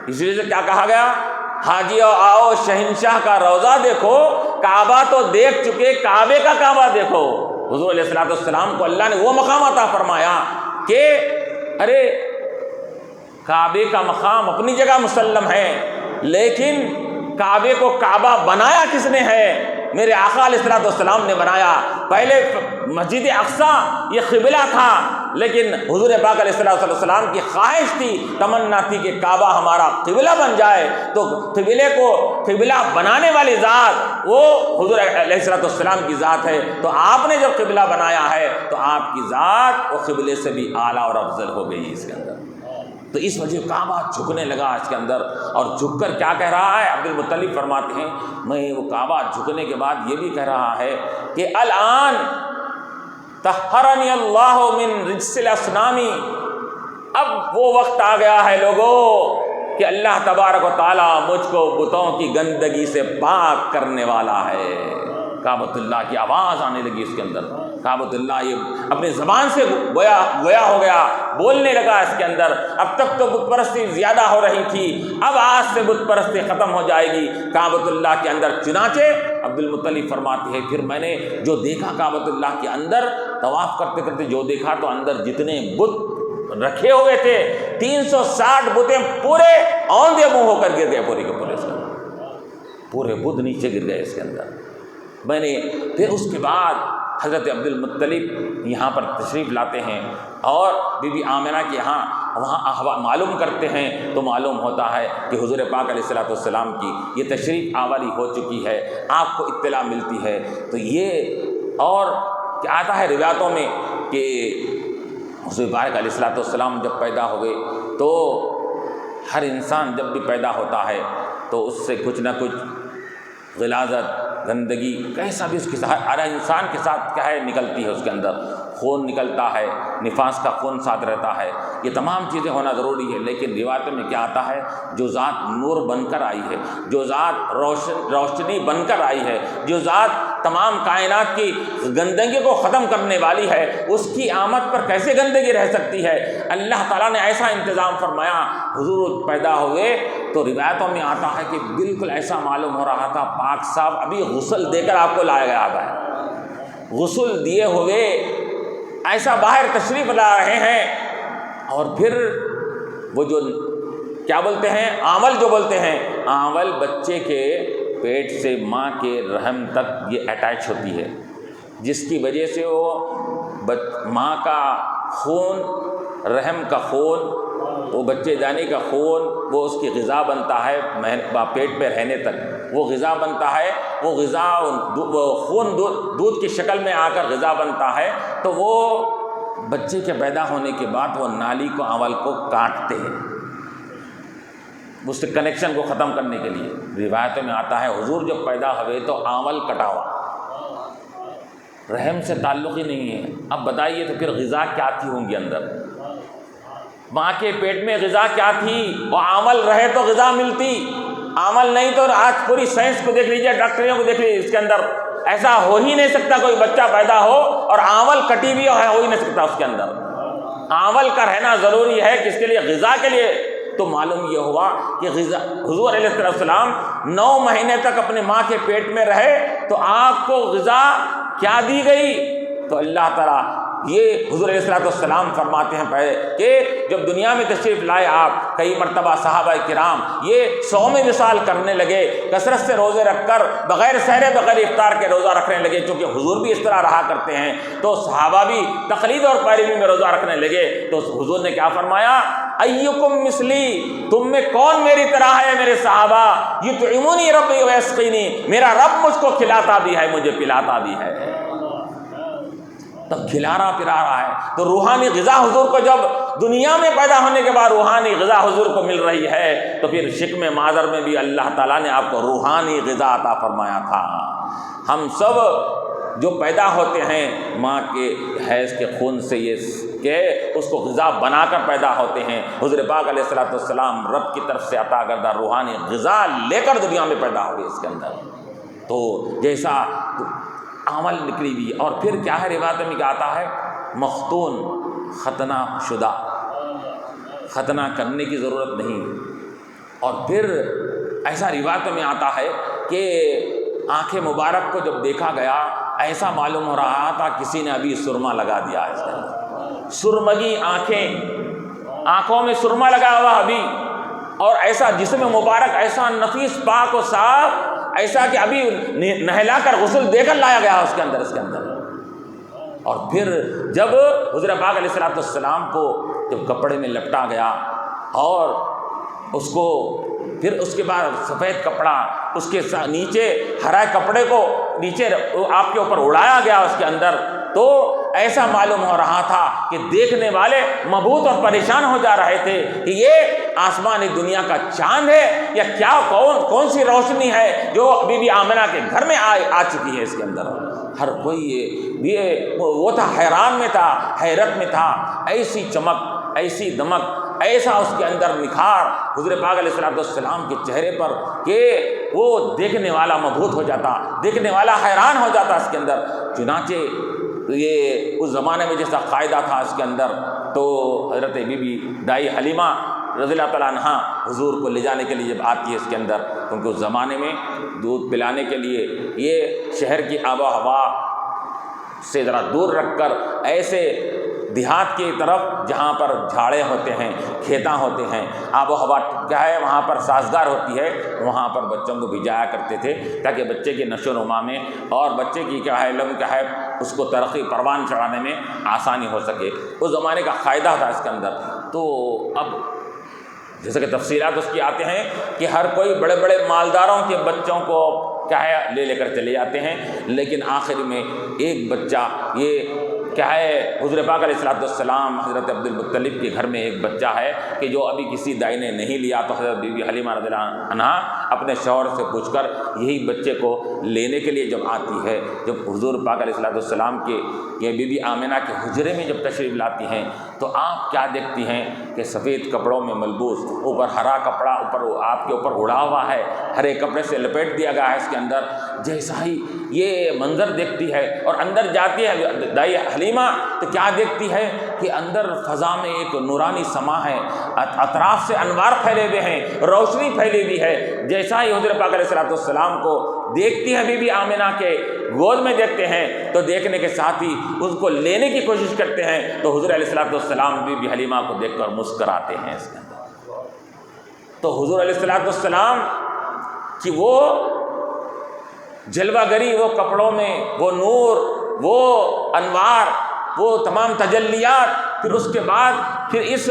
اس لیے سے کیا کہا گیا؟ حاجیو آؤ شہنشاہ کا روضہ دیکھو، کعبہ تو دیکھ چکے، کعبے کا کعبہ دیکھو۔ حضور علیہ الصلوۃ والسلام کو اللہ نے وہ مقام عطا فرمایا کہ ارے کعبے کا مقام اپنی جگہ مسلم ہے، لیکن کعبے کو کعبہ بنایا کس نے ہے؟ میرے آقا علیہ الصلوۃ والسلام نے بنایا۔ پہلے مسجد اقصیٰ یہ قبلہ تھا، لیکن حضور پاک علیہ الصلوۃ والسلام کی خواہش تھی، تمنا تھی کہ کعبہ ہمارا قبلہ بن جائے، تو قبلے کو قبلہ بنانے والی ذات وہ حضور علیہ الصلوۃ والسلام کی ذات ہے۔ تو آپ نے جب قبلہ بنایا ہے تو آپ کی ذات وہ قبلے سے بھی اعلیٰ اور افضل ہو گئی اس کے اندر۔ تو اس وجہ کعبہ جھکنے لگا اس کے اندر، اور جھک کر کیا کہہ رہا ہے؟ عبد المطلب فرماتے ہیں میں وہ کعبہ جھکنے کے بعد یہ بھی کہہ رہا ہے کہ الآن طہرنی اللہ من رجس الاصنام، اب وہ وقت آ گیا ہے لوگوں کہ اللہ تبارک و تعالیٰ مجھ کو بتوں کی گندگی سے پاک کرنے والا ہے۔ کعبۃ اللہ کی آواز آنے لگی اس کے اندر، کعبۃ اللہ یہ اپنی زبان سے گویا ہو گیا، بولنے لگا اس کے اندر۔ اب تک تو بت پرستی زیادہ ہو رہی تھی، اب آج سے بت پرستی ختم ہو جائے گی کعبۃ اللہ کے اندر۔ چنانچہ عبد المطلب فرماتے ہیں پھر میں نے جو دیکھا کعبۃ اللہ کے اندر طواف کرتے کرتے جو دیکھا تو اندر جتنے بت رکھے ہوئے تھے 360 بتیں پورے اوندے منہ ہو کر گر گئے، پورے کے پورے اس کے اندر، پورے بت نیچے گر گئے اس کے اندر۔ میں نے پھر اس کے بعد حضرت عبد المطلب یہاں پر تشریف لاتے ہیں اور بی بی آمنہ کے یہاں وہاں معلوم کرتے ہیں تو معلوم ہوتا ہے کہ حضور پاک علیہ الصلوۃ والسلام کی یہ تشریف آوری ہو چکی ہے، آپ کو اطلاع ملتی ہے۔ تو یہ اور کیا آتا ہے روایتوں میں کہ حضور پاک علیہ الصلوۃ والسلام جب پیدا ہوئے تو ہر انسان جب بھی پیدا ہوتا ہے تو اس سے کچھ نہ کچھ غلاظت، گندگی کیسا بھی اس کے ساتھ، ہر انسان کے ساتھ کیا ہے نکلتی ہے، اس کے اندر خون نکلتا ہے، نفاس کا خون ساتھ رہتا ہے، یہ تمام چیزیں ہونا ضروری ہے۔ لیکن روایتوں میں کیا آتا ہے، جو ذات نور بن کر آئی ہے، جو ذات روشنی بن کر آئی ہے، جو ذات تمام کائنات کی گندگی کو ختم کرنے والی ہے، اس کی آمد پر کیسے گندگی رہ سکتی ہے؟ اللہ تعالیٰ نے ایسا انتظام فرمایا۔ حضور پیدا ہوئے تو روایتوں میں آتا ہے کہ بالکل ایسا معلوم ہو رہا تھا پاک صاحب ابھی غسل دے کر آپ کو لایا گیا ہے، غسل دیے ہوئے ایسا باہر تشریف لا رہے ہیں۔ اور پھر وہ جو کیا بولتے ہیں، آمل جو بولتے ہیں، آمل بچے کے پیٹ سے ماں کے رحم تک یہ اٹیچ ہوتی ہے، جس کی وجہ سے وہ ماں کا خون، رحم کا خون، وہ بچے دانی کا خون، وہ اس کی غذا بنتا ہے پیٹ پہ رہنے تک، وہ غذا بنتا ہے، وہ غذا خون دودھ کی شکل میں آ کر غذا بنتا ہے، تو وہ بچے کے پیدا ہونے کے بعد وہ نالی کو، آمل کو کاٹتے ہیں اس سے کنیکشن کو ختم کرنے کے لیے۔ روایتوں میں آتا ہے حضور جب پیدا ہوئے تو آمل کٹا ہوا، رحم سے تعلق ہی نہیں ہے۔ اب بتائیے تو پھر غذا کیا تھی ہوں گی اندر؟ ماں کے پیٹ میں غذا کیا تھی؟ وہ آمل رہے تو غذا ملتی، آمل نہیں تو آج پوری سائنس کو دیکھ لیجیے، ڈاکٹریوں کو دیکھ لیجیے، اس کے اندر ایسا ہو ہی نہیں سکتا کوئی بچہ پیدا ہو اور آمل کٹی ہوئی ہو ہی نہیں سکتا اس کے اندر۔ آمل کا رہنا ضروری ہے، کس کے لیے؟ غذا کے لیے۔ تو معلوم یہ ہوا کہ غذا، حضور علیہ السلام 9 مہینے تک اپنے ماں کے پیٹ میں رہے تو آپ کو غذا کیا دی گئی؟ تو اللہ تعالیٰ یہ حضور علیہ السلام فرماتے ہیں پہلے کہ جب دنیا میں تشریف لائے آپ، کئی مرتبہ صحابہ کرام یہ صوم وصال کرنے لگے، کثرت سے روزے رکھ کر بغیر سحر بغیر افطار کے روزہ رکھنے لگے، چونکہ حضور بھی اس طرح رہا کرتے ہیں تو صحابہ بھی تقلید اور پیروی میں روزہ رکھنے لگے۔ تو حضور نے کیا فرمایا؟ ایکم مثلی، تم میں کون میری طرح ہے میرے صحابہ؟ یطعمونی ربی ویسقینی، میرا رب مجھ کو کھلاتا بھی ہے، مجھے پلاتا بھی ہے۔ تب کھلا رہا پلا رہا ہے، تو روحانی غذا حضور کو جب دنیا میں پیدا ہونے کے بعد روحانی غذا حضور کو مل رہی ہے تو پھر شکم معذر میں بھی اللہ تعالیٰ نے آپ کو روحانی غذا عطا فرمایا تھا۔ ہم سب جو پیدا ہوتے ہیں ماں کے حیض کے خون سے، یہ کہ اس کو غذا بنا کر پیدا ہوتے ہیں۔ حضور پاک علیہ السلام رب کی طرف سے عطا کردہ روحانی غذا لے کر دنیا میں پیدا ہوئے اس کے اندر۔ تو جیسا عمل نکلی ہوئی، اور پھر کیا ہے روایت میں کیا آتا ہے؟ مختون، ختنہ شدہ، ختنہ کرنے کی ضرورت نہیں۔ اور پھر ایسا روایت میں آتا ہے کہ آنکھیں مبارک کو جب دیکھا گیا ایسا معلوم ہو رہا تھا کسی نے ابھی سرما لگا دیا ہے اس کے اندر، سرمگی آنکھیں، آنکھوں میں سرما لگا ہوا ابھی، اور ایسا جسم مبارک ایسا نفیس پاک و صاف، ایسا کہ ابھی نہلا کر غسل دے کر لایا گیا اس کے اندر۔ اور پھر جب حضور پاک علیہ السلام کو جب کپڑے میں لپٹا گیا اور اس کو پھر اس کے بعد سفید کپڑا اس کے نیچے ہرا کپڑے کو نیچے آپ کے اوپر اڑایا گیا اس کے اندر، تو ایسا معلوم ہو رہا تھا کہ دیکھنے والے مبہوت اور پریشان ہو جا رہے تھے کہ یہ آسمانی دنیا کا چاند ہے یا کیا، کون سی روشنی ہے جو ابھی بھی آمنہ کے گھر میں آ چکی ہے اس کے اندر۔ ہر کوئی وہ تھا، حیران میں تھا، حیرت میں تھا، ایسی چمک، ایسی دمک، ایسا اس کے اندر نکھار حضور پاک علیہ السلام کے چہرے پر کہ وہ دیکھنے والا مبہوت ہو جاتا، دیکھنے والا حیران ہو جاتا اس کے اندر۔ چنانچہ یہ اس زمانے میں جیسا قاعدہ تھا اس کے اندر، تو حضرت بی بی دائی حلیمہ رضی اللہ تعالیٰ عنہا حضور کو لے جانے کے لیے جب آتی ہے اس کے اندر، کیونکہ اس زمانے میں دودھ پلانے کے لیے یہ شہر کی آب و ہوا سے ذرا دور رکھ کر ایسے دیہات کی طرف جہاں پر جھاڑے ہوتے ہیں، کھیتاں ہوتے ہیں، آب و ہوا کیا ہے وہاں پر سازگار ہوتی ہے، وہاں پر بچوں کو بھیجایا کرتے تھے تاکہ بچے کی نشو و نما میں اور بچے کی کیا ہے علم کیا ہے اس کو ترقی پروان چڑھانے میں آسانی ہو سکے۔ اس زمانے کا قاعدہ تھا اس کے اندر۔ تو اب جیسے کہ تفصیلات اس کی آتے ہیں کہ ہر کوئی بڑے بڑے مالداروں کے بچوں کو کیا ہے لے کر چلے جاتے ہیں، لیکن آخر میں ایک بچہ یہ کیا ہے حضور پاک علیہ الصلوۃ والسلام حضرت عبد المطلب کے گھر میں ایک بچہ ہے کہ جو ابھی کسی دائی نے نہیں لیا، تو حضرت بی بی حلیمہ رضی اللہ عنہا اپنے شوہر سے پوچھ کر یہی بچے کو لینے کے لیے جب آتی ہے، جب حضور پاک علیہ الصلوۃ والسلام کے یہ بی بی آمنہ کے حجرے میں جب تشریف لاتی ہیں تو آپ کیا دیکھتی ہیں کہ سفید کپڑوں میں ملبوس، اوپر ہرا کپڑا اوپر آپ کے اوپر اڑا ہوا ہے، ہرے کپڑے سے لپیٹ دیا گیا ہے اس کے اندر۔ جیسا ہی یہ منظر دیکھتی ہے اور اندر جاتی ہے دائی حلیمہ تو کیا دیکھتی ہے کہ اندر فضا میں ایک نورانی سما ہے، اطراف سے انوار پھیلے ہوئے ہیں، روشنی پھیلی ہوئی ہے۔ جیسا ہی حضور پاک علیہ الصلوۃ والسلام کو دیکھتی ہے بی بی آمنہ کے گود میں دیکھتے ہیں تو دیکھنے کے ساتھ ہی اس کو لینے کی کوشش کرتے ہیں، تو حضور علیہ الصلوۃ والسلام بی بی حلیمہ کو دیکھ کر مسکراتے ہیں اس کے اندر۔ تو حضور علیہ الصلوۃ والسلام کی وہ جلوہ گری، وہ کپڑوں میں وہ نور، وہ انوار، وہ تمام تجلیات، پھر اس کے بعد پھر اس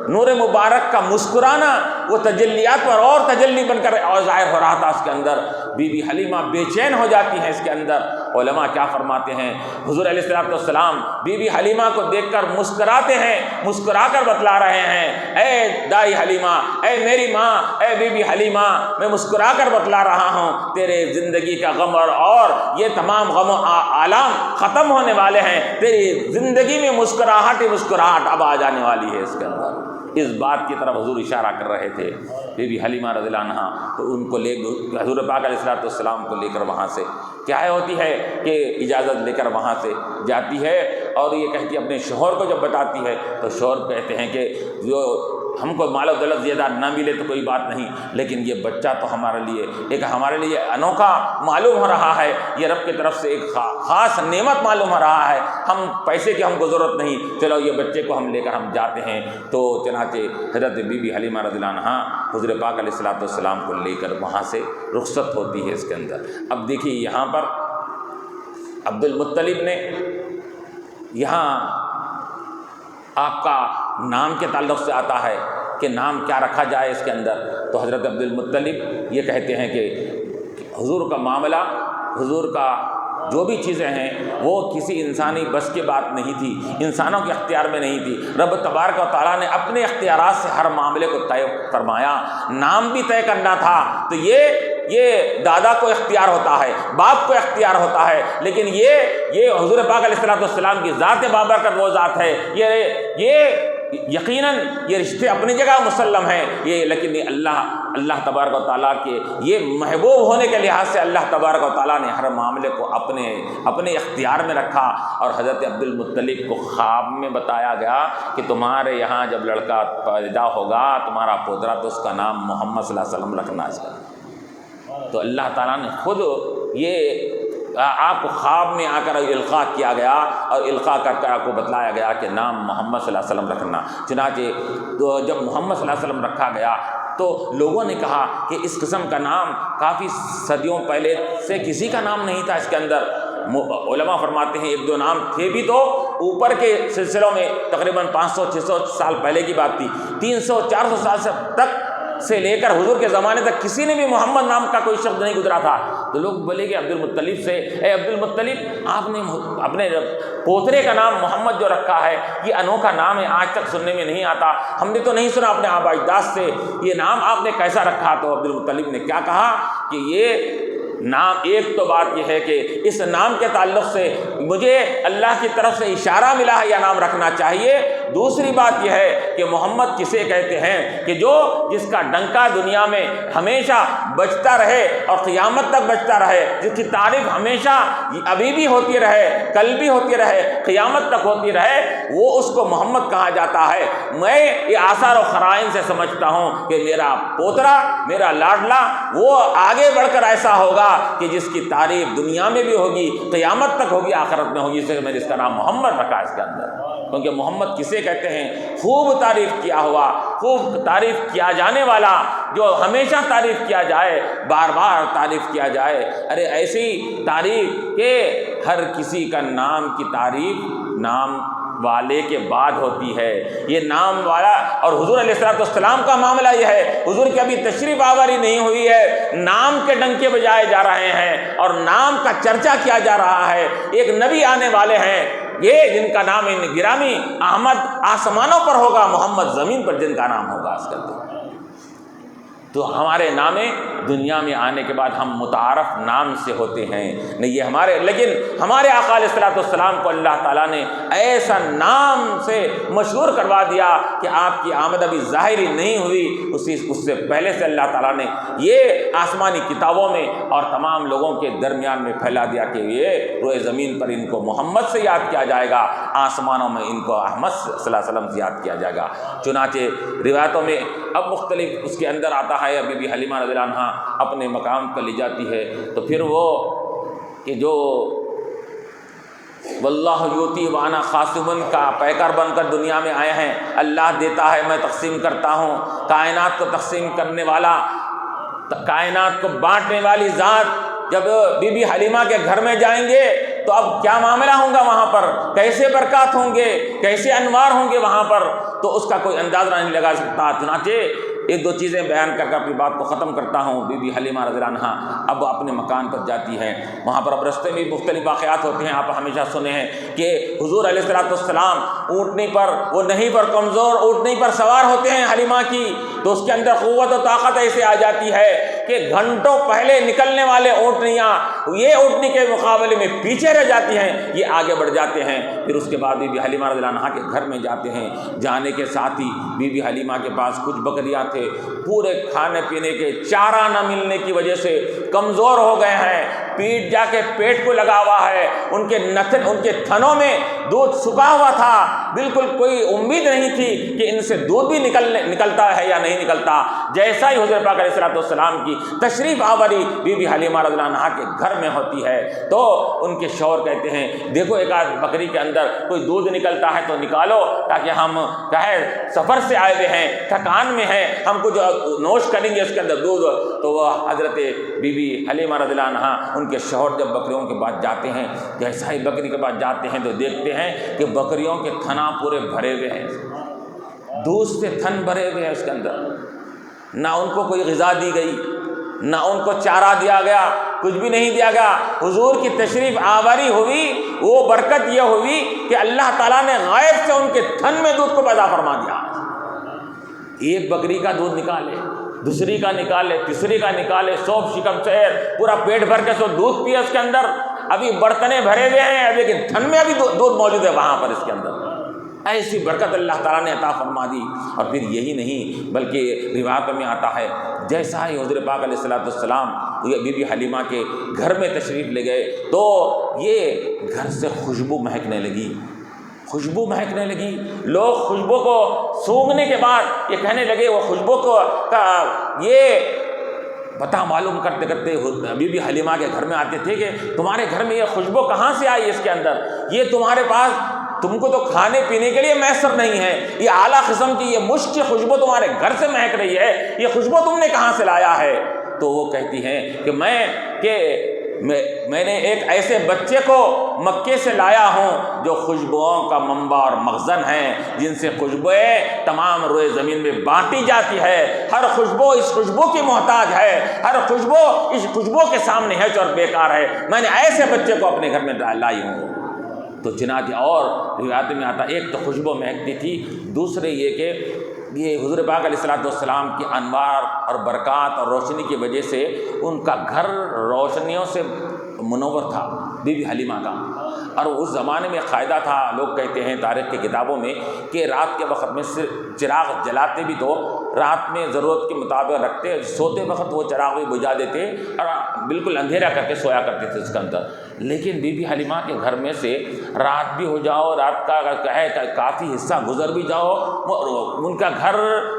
نور مبارک کا مسکرانا، وہ تجلیات پر اور تجلی بن کر اور ظاہر ہو رہا تھا اس کے اندر۔ بی بی حلیمہ بے چین ہو جاتی ہیں اس کے اندر۔ علماء کیا فرماتے ہیں، حضور علیہ الصلوۃ والسلام بی بی حلیمہ کو دیکھ کر مسکراتے ہیں، مسکرا کر بتلا رہے ہیں، اے دائی حلیمہ، اے میری ماں، اے بی بی حلیمہ، میں مسکرا کر بتلا رہا ہوں تیرے زندگی کا غم اور یہ تمام غم و آلام ختم ہونے والے ہیں، تیری زندگی میں مسکراہٹ ہی مسکراہٹ اب آ جانے والی ہے اس کے اندر۔ اس بات کی طرف حضور اشارہ کر رہے تھے۔ بی بی حلیمہ رضی اللہ عنہا تو ان کو لے حضور پاک علیہ الصلوۃ والسلام کو لے کر وہاں سے کیا ہوتی ہے کہ اجازت لے کر وہاں سے جاتی ہے، اور یہ کہتی ہے اپنے شوہر کو جب بتاتی ہے تو شوہر کہتے ہیں کہ جو ہم کو مال و دولت زیادہ نہ ملے تو کوئی بات نہیں، لیکن یہ بچہ تو ہمارے لیے انوکھا معلوم ہو رہا ہے، یہ رب کی طرف سے ایک خاص نعمت معلوم ہو رہا ہے، ہم پیسے کی ہم کو ضرورت نہیں، چلو یہ بچے کو ہم لے کر ہم جاتے ہیں۔ تو چنانچہ حضرت بی بی حلیمہ رضی اللہ عنہا حضور پاک علیہ الصلوۃ والسلام کو لے کر وہاں سے رخصت ہوتی ہے اس کے اندر۔ اب دیکھیے یہاں پر عبد المطلب نے یہاں آپ کا نام کے تعلق سے آتا ہے کہ نام کیا رکھا جائے اس کے اندر، تو حضرت عبد المطلب یہ کہتے ہیں کہ حضور کا معاملہ، حضور کا جو بھی چیزیں ہیں وہ کسی انسانی بس کی بات نہیں تھی، انسانوں کے اختیار میں نہیں تھی، رب تبارک و تعالیٰ نے اپنے اختیارات سے ہر معاملے کو طے فرمایا۔ نام بھی طے کرنا تھا تو یہ دادا کو اختیار ہوتا ہے، باپ کو اختیار ہوتا ہے، لیکن یہ حضور پاک علیہ الصلوۃ والسلام کی ذات بابرکت وہ ذات ہے، یہ یقیناً یہ رشتے اپنی جگہ مسلم ہیں، لیکن اللہ تبارک و تعالیٰ کے یہ محبوب ہونے کے لحاظ سے اللہ تبارک و تعالیٰ نے ہر معاملے کو اپنے اختیار میں رکھا۔ اور حضرت عبد المطلب کو خواب میں بتایا گیا کہ تمہارے یہاں جب لڑکا پیدا ہوگا تمہارا پوترا تو اس کا نام محمد صلی اللہ علیہ وسلم رکھنا اس کا۔ تو اللہ تعالیٰ نے خود یہ آپ کو خواب میں آ کر القاء کیا گیا اور القاء کر کر آپ کو بتلایا گیا کہ نام محمد صلی اللہ علیہ وسلم رکھنا۔ چنانچہ تو جب محمد صلی اللہ علیہ وسلم رکھا گیا تو لوگوں نے کہا کہ اس قسم کا نام کافی صدیوں پہلے سے کسی کا نام نہیں تھا اس کے اندر۔ علماء فرماتے ہیں ایک دو نام تھے بھی تو اوپر کے سلسلوں میں تقریباً 500-600 سال پہلے کی بات تھی، 300-400 سال سے لے کر حضور کے زمانے تک کسی نے بھی محمد نام کا کوئی شخص نہیں گزرا تھا۔ تو لوگ بولے کہ عبد المطلب سے، اے عبد المطلب آپ نے اپنے پوترے کا نام محمد جو رکھا ہے یہ انوکھا نام ہے، آج تک سننے میں نہیں آتا، ہم نے تو نہیں سنا اپنے آبا اجداد سے، یہ نام آپ نے کیسا رکھا؟ تو عبد المطلب نے کیا کہا کہ یہ نام، ایک تو بات یہ ہے کہ اس نام کے تعلق سے مجھے اللہ کی طرف سے اشارہ ملا ہے، یہ نام رکھنا چاہیے۔ دوسری بات یہ ہے کہ محمد کسے کہتے ہیں کہ جس کا ڈنکا دنیا میں ہمیشہ بجتا رہے اور قیامت تک بجتا رہے، جس کی تعریف ہمیشہ ابھی بھی ہوتی رہے، کل بھی ہوتی رہے، قیامت تک ہوتی رہے، وہ اس کو محمد کہا جاتا ہے۔ میں یہ آثار و قرائن سے سمجھتا ہوں کہ میرا پوترا، میرا لاڈلا وہ آگے بڑھ کر ایسا ہوگا کہ جس کی تعریف دنیا میں بھی ہوگی، قیامت تک ہوگی، آخرت میں ہوگی، اس لیے میں نے اس کا نام محمد رکھا اس کے اندر۔ کیونکہ محمد کسے کہتے ہیں؟ خوب تعریف کیا ہوا، خوب تعریف کیا جانے والا، جو ہمیشہ تعریف کیا جائے، بار بار تعریف کیا جائے۔ ارے ایسی تعریف کہ ہر کسی کا نام کی تعریف نام والے کے بعد ہوتی ہے، یہ نام والا۔ اور حضور علیہ الصلوۃ والسلام کا معاملہ یہ ہے، حضور کی ابھی تشریف آوری نہیں ہوئی ہے، نام کے ڈنکے بجائے جا رہے ہیں اور نام کا چرچا کیا جا رہا ہے، ایک نبی آنے والے ہیں، یہ جن کا نام گرامی احمد آسمانوں پر ہوگا، محمد زمین پر جن کا نام ہوگا اس کا تو ہمارے نام دنیا میں آنے کے بعد ہم متعارف نام سے ہوتے ہیں نہیں، یہ ہمارے لیکن ہمارے آقا علیہ الصلوۃ والسلام کو اللہ تعالیٰ نے ایسا نام سے مشہور کروا دیا کہ آپ کی آمد ابھی ظاہری نہیں ہوئی، اس سے پہلے سے اللہ تعالیٰ نے یہ آسمانی کتابوں میں اور تمام لوگوں کے درمیان میں پھیلا دیا کہ یہ روئے زمین پر ان کو محمد سے یاد کیا جائے گا، آسمانوں میں ان کو احمد صلی اللہ علیہ وسلم سے یاد کیا جائے گا۔ چنانچہ روایتوں میں اب مختلف اس کے اندر آتا ہے، بی بی حلیمہ رضی اللہ عنہا اپنے مقام پر لی جاتی ہے تو پھر وہ کہ جو واللہ یوتی وانا خاصمن کا پیکر بن کر دنیا میں آئے ہیں، اللہ دیتا ہے میں تقسیم کرتا ہوں، کائنات کو تقسیم کرنے والا، کائنات کو بانٹنے والی ذات جب بی بی حلیمہ کے گھر میں جائیں گے تو اب کیا معاملہ ہوں گا وہاں پر، کیسے برکات ہوں گے، کیسے انوار ہوں گے وہاں پر، تو اس کا کوئی اندازہ نہیں لگا سکتا۔ چنانچہ ایک دو چیزیں بیان کر کے اپنی بات کو ختم کرتا ہوں۔ بی بی حلیمہ رضی اللہ عنہا اب اپنے مکان پر جاتی ہے، وہاں پر اب رستے میں مختلف واقعات ہوتے ہیں، آپ ہمیشہ سنے ہیں کہ حضور علیہ الصلوۃ والسلام اونٹنی پر، وہ نہیں پر کمزور اونٹنی پر سوار ہوتے ہیں حلیمہ کی، تو اس کے اندر قوت و طاقت ایسے آ جاتی ہے کہ گھنٹوں پہلے نکلنے والے اونٹنیاں یہ اونٹنی کے مقابلے میں پیچھے رہ جاتی ہیں، یہ آگے بڑھ جاتے ہیں۔ پھر اس کے بعد بی بی حلیمہ رضی اللہ عنہا کے گھر میں جاتے ہیں، جانے کے ساتھ ہی بی بی حلیمہ کے پاس کچھ بکریاں تھے، پورے کھانے پینے کے چارہ نہ ملنے کی وجہ سے کمزور ہو گئے ہیں، پیٹ جا کے پیٹ کو لگا ہوا ہے، ان کے تھنوں میں دودھ سکا ہوا تھا، بالکل کوئی امید نہیں تھی کہ ان سے دودھ بھی نکلتا ہے یا نہیں نکلتا۔ جیسا ہی حضور پاک علیہ الصلوۃ والسلام کی تشریف آوری بی بی حلیمہ رضی اللہ عنہا کے گھر میں ہوتی ہے تو ان کے شوہر کہتے ہیں دیکھو ایک آدھ بکری کے اندر کوئی دودھ نکلتا ہے تو نکالو تاکہ ہم سفر سے آئے ہوئے ہیں، تھکان میں ہیں، ہم کچھ نوش کریں گے اس کے اندر دودھ۔ تو وہ حضرت بی بی حلیمہ رضی اللہ عنہا ان کے شوہر جب بکریوں کے پاس جاتے ہیں، جیسا ہی بکری کے پاس جاتے ہیں تو دیکھتے ہیں کہ بکریوں کے تھنا پورے بھرے ہوئے ہیں، دودھ سے تھن بھرے ہوئے ہیں، اس کے اندر نہ ان کو کوئی غذا دی گئی، نہ ان کو چارہ دیا گیا، کچھ بھی نہیں دیا گیا۔ حضور کی تشریف آوری ہوئی، وہ برکت یہ ہوئی کہ اللہ تعالیٰ نے غیب سے ان کے تھن میں دودھ کو پیدا فرما دیا۔ ایک بکری کا دودھ نکالے، دوسری کا نکالے، تیسری کا نکالے، سوپ شکم شہر پورا پیٹ بھر کے سو دودھ پیا اس کے اندر، ابھی برتنیں بھرے ہوئے ہیں لیکن تھن میں ابھی دودھ موجود ہے وہاں پر اس کے اندر۔ ایسی برکت اللہ تعالیٰ نے عطا فرما دی۔ اور پھر یہی نہیں بلکہ روایتوں میں آتا ہے جیسا ہی حضور پاک علیہ الصلوۃ والسلام بی بی حلیمہ کے گھر میں تشریف لے گئے تو یہ گھر سے خوشبو مہکنے لگی، خوشبو مہکنے لگی، لوگ خوشبو کو سونگھنے کے بعد یہ کہنے لگے، وہ خوشبو کو یہ پتہ معلوم کرتے کرتے بی بی حلیمہ کے گھر میں آتے تھے کہ تمہارے گھر میں یہ خوشبو کہاں سے آئی، اس کے اندر یہ تمہارے پاس، تم کو تو کھانے پینے کے لیے میسر نہیں ہے، یہ اعلیٰ قسم کی یہ مشک کی خوشبو تمہارے گھر سے مہک رہی ہے، یہ خوشبو تم نے کہاں سے لایا ہے؟ تو وہ کہتی ہیں کہ میں نے ایک ایسے بچے کو مکے سے لایا ہوں جو خوشبوؤں کا منبع اور مخزن ہیں، جن سے خوشبوئیں تمام روئے زمین میں بانٹی جاتی ہے، ہر خوشبو اس خوشبو کی محتاج ہے، ہر خوشبو اس خوشبو کے سامنے ہے اور بیکار ہے، میں نے ایسے بچے کو اپنے گھر میں لائی ہوں۔ تو چنانچہ اور روایت میں آتا ایک تو خوشبو مہکتی تھی، دوسرے یہ کہ یہ حضور پاک علیہ الصلوۃ والسلام کی انوار اور برکات اور روشنی کی وجہ سے ان کا گھر روشنیوں سے منور تھا، بی بی حلیمہ کا۔ اور اس زمانے میں قاعدہ تھا، لوگ کہتے ہیں تاریخ کی کتابوں میں کہ رات کے وقت میں صرف چراغ جلاتے بھی تو رات میں ضرورت کے مطابق رکھتے، سوتے وقت وہ چراغ بھی بجھا دیتے اور بالکل اندھیرا کر کے سویا کرتے تھے اس کے اندر۔ لیکن بی بی حلیمہ کے گھر میں سے رات بھی ہو جاؤ، رات کا کافی حصہ گزر بھی جاؤ، ان کا گھر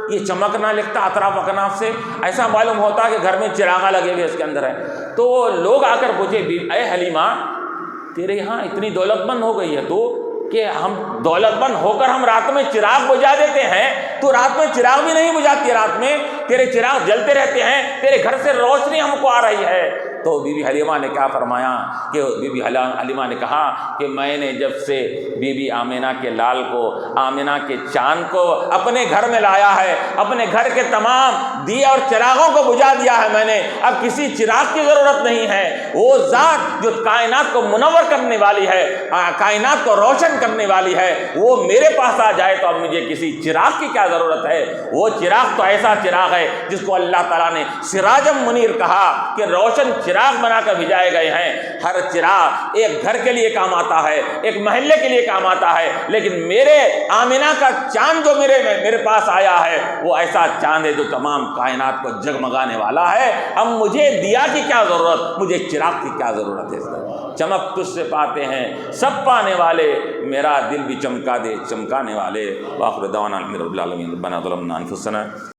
یہ چمکنا لگتا اطراف اکناف سے، ایسا معلوم ہوتا کہ گھر میں چراغاں لگے ہوئے اس کے اندر ہے۔ تو لوگ آ کر پوچھے اے حلیمہ تیرے یہاں اتنی دولت مند ہو گئی ہے تو کہ ہم دولت مند ہو کر ہم رات میں چراغ بجھا دیتے ہیں، تو رات میں چراغ بھی نہیں بجھاتی، رات میں تیرے چراغ جلتے رہتے ہیں، تیرے گھر سے روشنی ہم کو آ رہی ہے۔ تو بی بی حلیمہ نے کیا فرمایا کہ بی بی حلیمہ نے کہا کہ میں نے جب سے بی بی آمنہ کے لال کو، آمنہ کے چاند کو اپنے گھر میں لایا ہے، اپنے گھر کے تمام دیے اور چراغوں کو بجھا دیا ہے میں نے، اب کسی چراغ کی ضرورت نہیں ہے۔ وہ ذات جو کائنات کو منور کرنے والی ہے، کائنات کو روشن کرنے والی ہے، وہ میرے پاس آ جائے تو اب مجھے کسی چراغ کی کیا ضرورت ہے۔ وہ چراغ تو ایسا چراغ ہے جس کو اللہ تعالیٰ نے سراجم منیر کہا کہ روشن چراغ بنا کر بھیجائے گئے ہیں۔ ہر چراغ ایک گھر کے لیے کام آتا ہے، ایک محلے کے لیے کام آتا ہے، لیکن میرے آمنہ کا چاند جو میرے پاس آیا ہے وہ ایسا چاند ہے جو تمام کائنات کو جگمگانے والا ہے۔ اب مجھے دیا کی کیا ضرورت، مجھے چراغ کی کیا ضرورت ہے۔ چمک تجھ سے پاتے ہیں سب پانے والے، میرا دل بھی چمکا دے چمکانے والے۔ وآخر دعوانا الحمد للہ رب العالمین۔ ربنا ظلمنا انفسنا